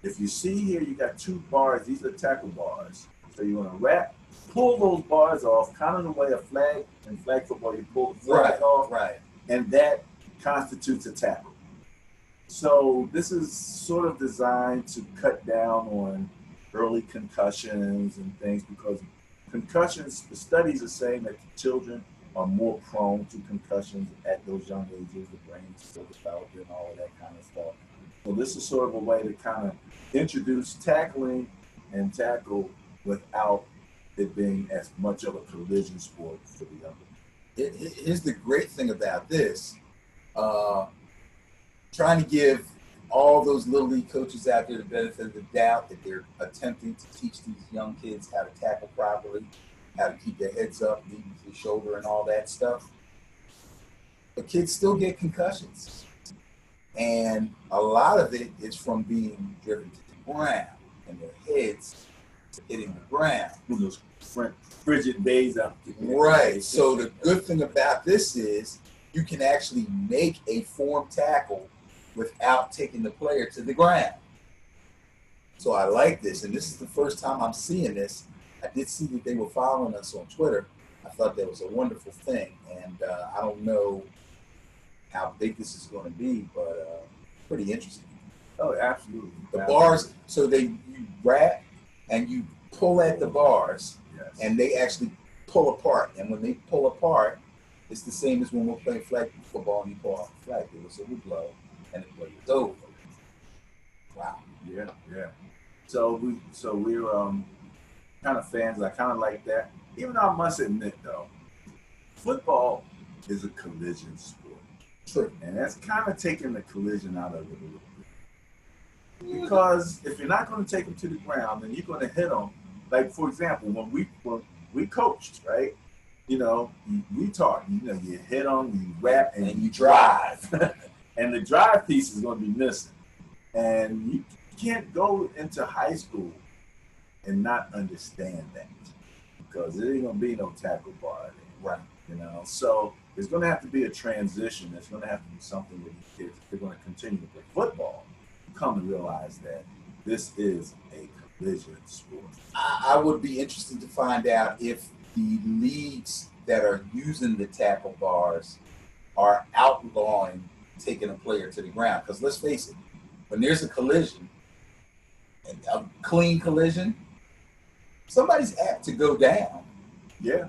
If you see here, you got two bars. These are tackle bars. So you want to wrap, pull those bars off, kind of the way a flag in flag football, you pull the flag off, Right. and that constitutes a tackle. So this is sort of designed to cut down on early concussions and things, because concussions, the studies are saying that children are more prone to concussions at those young ages. The brain is still developing, all of that kind of stuff. So this is sort of a way to kind of introduce tackling and tackle without it being as much of a collision sport for the younger. Here's the great thing about this. Trying to give all those little league coaches out there the benefit of the doubt that they're attempting to teach these young kids how to tackle properly, how to keep their heads up, knee to the shoulder, and all that stuff. But kids still get concussions. And a lot of it is from being driven to the ground and their heads hitting the ground. Those frigid days out there. Right. So the good thing about this is you can actually make a form tackle without taking the player to the ground. So I like this, and this is the first time I'm seeing this. I did see that they were following us on Twitter. I thought that was a wonderful thing, and I don't know how big this is going to be, but pretty interesting. Oh, absolutely. The bars, so you wrap and you pull at the bars, Yes. and they actually pull apart. And when they pull apart, it's the same as when we're playing flag football and you pull off the flag. The whistle will blow and the play is over. Wow. Yeah. So we're kind of fans. I kind of like that. Even though I must admit, though, football is a collision sport. True. And that's kind of taking the collision out of it a little bit. Because if you're not going to take them to the ground, then you're going to hit them. Like, for example, when we coached, right? You know, we taught, you hit them, you wrap, and you drive. And the drive piece is going to be missing. And you can't go into high school and not understand that, because there ain't going to be no tackle bar there. Right. So there's going to have to be a transition. There's going to have to be something with these kids if they're going to continue to play football. Come and realize that this is a collision sport. I would be interested to find out if the leagues that are using the tackle bars are outlawing taking a player to the ground. Because let's face it, when there's a collision, a clean collision, somebody's apt to go down. Yeah.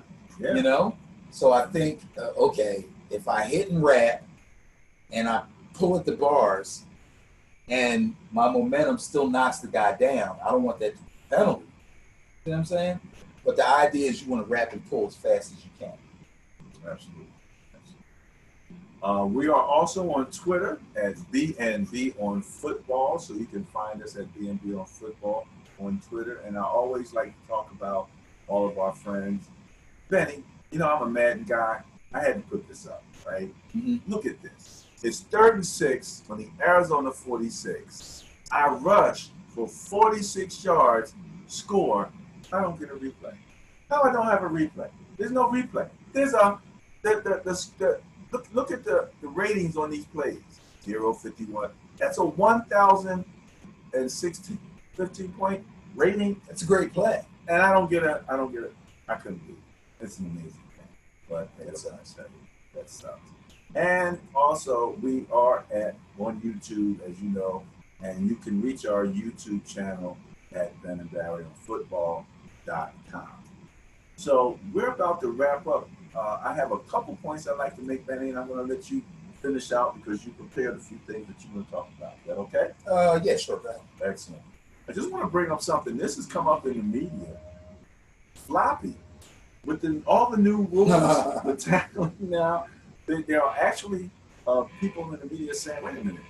So I think, okay, if I hit and wrap and I pull at the bars and my momentum still knocks the guy down, I don't want that to be a penalty. You know what I'm saying? But the idea is you want to wrap and pull as fast as you can. Absolutely. We are also on Twitter at BNB on Football, so you can find us at BNB on Football on Twitter. And I always like to talk about all of our friends. Benny, I'm a Madden guy. I had to put this up, right? Mm-hmm. Look at this. It's 3rd and 6 on the Arizona 46. I rush for 46 yards, score. I don't get a replay. How I don't have a replay? There's no replay. There's a look at the ratings on these plays. 0.51. That's a 1,016 15-point rating. That's a great play. And I don't get it. I couldn't believe it. It's an amazing thing. But that's what I said. That sucks. And also, we are on YouTube, as you know, and you can reach our YouTube channel at BenandBarryOnFootball.com. So we're about to wrap up. I have a couple points I'd like to make, Benny, and I'm going to let you finish out because you prepared a few things that you want to talk about. Is that okay? Yeah, sure, bro. Excellent. I just want to bring up something. This has come up in the media. Floppy, with all the new rules, the tackling now, there are actually people in the media saying, wait a minute,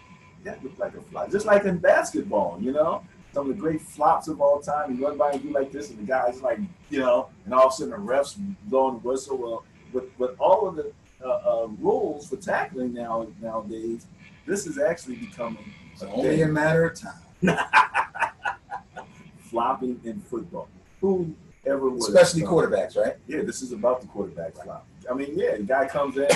that looks like a flop. Just like in basketball, you know? Some of the great flops of all time. You run by and do like this, and the guy's like, you know, and all of a sudden the refs blowing the whistle. Well, with all of the rules for tackling nowadays, this is actually becoming only a matter of time. Flopping in football. Who ever would? Especially quarterbacks, right? Yeah, this is about the quarterback flop. I mean, yeah, the guy comes in,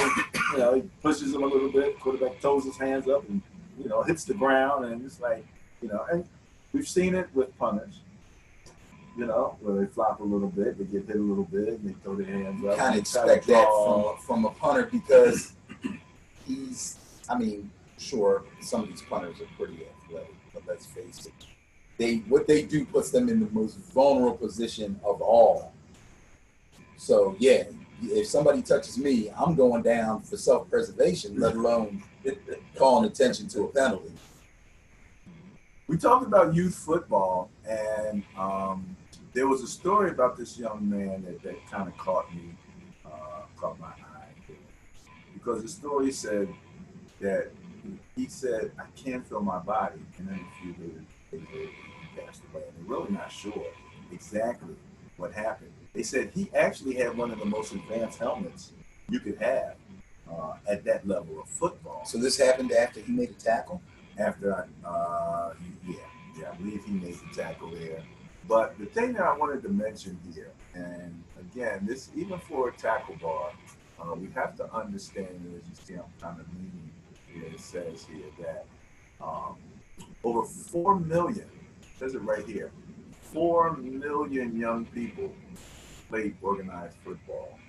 you know, he pushes him a little bit. Quarterback throws his hands up and, you know, hits the ground, and it's like, you know, and we've seen it with punters. You know, where they flop a little bit, they get hit a little bit, and they throw their hands up. You kind of expect that from a punter because sure, some of these punters are pretty athletic, but let's face it. What they do puts them in the most vulnerable position of all. So, yeah, if somebody touches me, I'm going down for self-preservation, let alone calling attention to a penalty. We talked about youth football, and there was a story about this young man that kind of caught my eye. Because the story said that he said, I can't feel my body. And then a few days later, he passed away. And they're really not sure exactly what happened. They said he actually had one of the most advanced helmets you could have at that level of football. So this happened after he made a tackle? After I believe he made the tackle there. But the thing that I wanted to mention here, and again, this even for a tackle bar, we have to understand, as you see, I'm kind of leaning here. It says here that over 4 million, says it right here, 4 million young people played organized football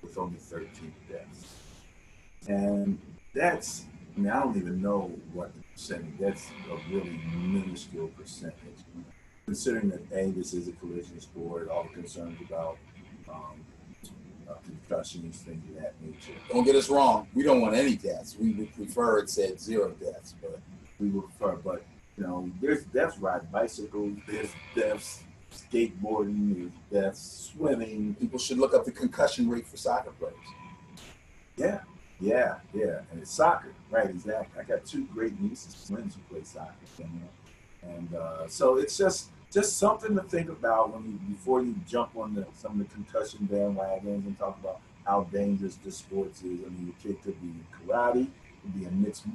with only 13 deaths, and that's, I mean, I don't even know what the percentage. That's a really minuscule percentage, considering that this is a collision sport, all the concerns about concussions, things of that nature. Don't get us wrong. We don't want any deaths. We would prefer it said 0 deaths, but we would prefer. But you know, there's deaths riding bicycles. There's deaths skateboarding. There's deaths swimming. People should look up the concussion rate for soccer players. Yeah, and it's soccer, right? Exactly. I got 2 great nieces, twins who play soccer, you know? And so it's just something to think about before you jump on some of the concussion bandwagons and talk about how dangerous this sport is. I mean, your kid could be in karate, could be in mixed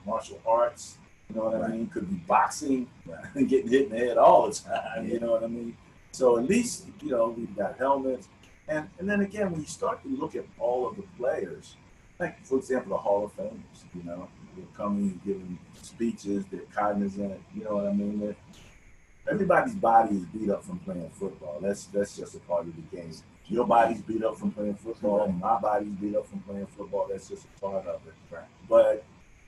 martial arts. You know what I mean? Could be boxing, and getting hit in the head all the time. You know what I mean? So at least, you know, we've got helmets, and then again, when you start to look at all of the players. Like, for example, the Hall of Famers, you know, they're coming and giving speeches, they're cognizant, you know what I mean? Everybody's body is beat up from playing football. That's just a part of the game. Your body's beat up from playing football. My body's beat up from playing football. That's just a part of it. Right. But,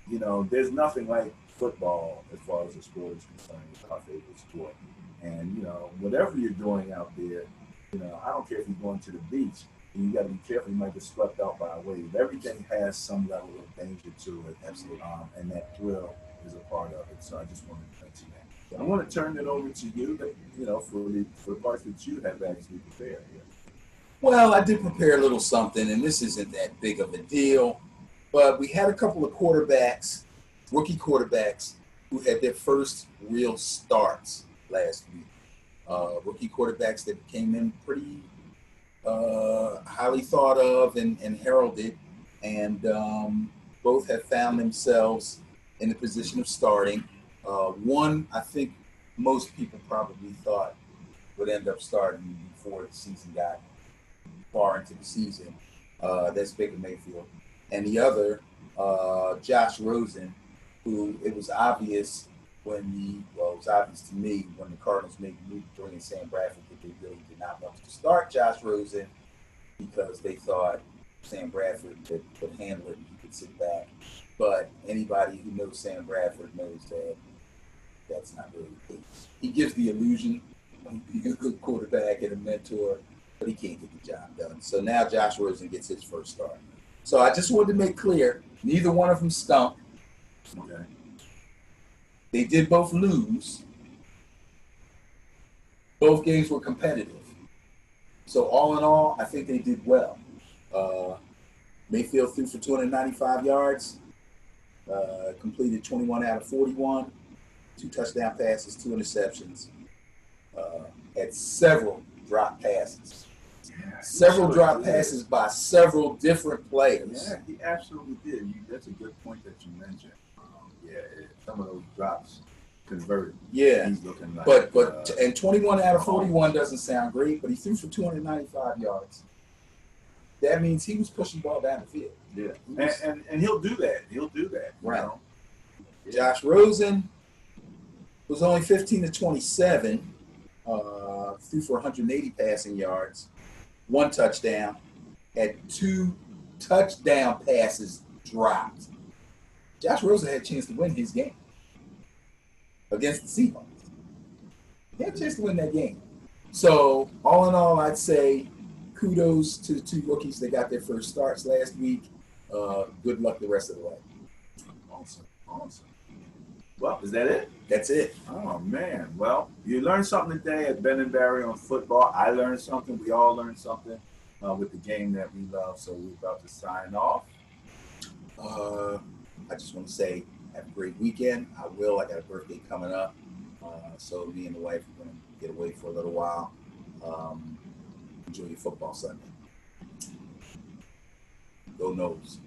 you know, there's nothing like football as far as the sport is concerned. It's our favorite sport. And, you know, whatever you're doing out there, you know, I don't care if you're going to the beach. You got to be careful. You might get swept out by a wave. Everything has some level of danger to it. Absolutely. And that thrill is a part of it. So I just wanted to mention that. So I want to turn it over to you, you know, for the parts that you have actually prepared here. Well, I did prepare a little something, and this isn't that big of a deal. But we had a couple of quarterbacks, rookie quarterbacks, who had their first real starts last week. Rookie quarterbacks that came in pretty highly thought of and heralded, and Both have found themselves in the position of starting. One, I think most people probably thought would end up starting before the season got far into the season. That's Baker Mayfield. And the other, Josh Rosen, who it was obvious it was obvious to me when the Cardinals made the move to bring in Sam Bradford that they really did not want to start Josh Rosen because they thought Sam Bradford could handle it and he could sit back. But anybody who knows Sam Bradford knows that that's not really the case. He gives the illusion of being a good quarterback and a mentor, but he can't get the job done. So now Josh Rosen gets his first start. So I just wanted to make clear, neither one of them stunk. Okay. They did both lose. Both games were competitive. So all in all, I think they did well. Mayfield threw for 295 yards, completed 21 out of 41, 2 touchdown passes, 2 interceptions, had several drop passes. Yeah, Several drop passes by several different players. Yeah, he absolutely did. That's a good point that you mentioned. Some of those drops converted. Yeah, He's looking like. And 21 out of 41 doesn't sound great, but he threw for 295 yards. That means he was pushing the ball down the field. Yeah, and he'll do that. He'll do that. Right. You know? Josh Rosen was only 15 to 27, threw for 180 passing yards, 1 touchdown, had 2 touchdown passes dropped. Josh Rosen had a chance to win his game against the Seahawks. He had a chance to win that game. So, all in all, I'd say kudos to the 2 rookies that got their first starts last week. Good luck the rest of the way. Awesome. Well, is that it? That's it. Oh, man. Well, you learned something today at Ben and Barry on football. I learned something. We all learned something with the game that we love. So we're about to sign off. I just want to say have a great weekend. I got a birthday coming up. So me and the wife are going to get away for a little while. Enjoy your football Sunday. Go Noles.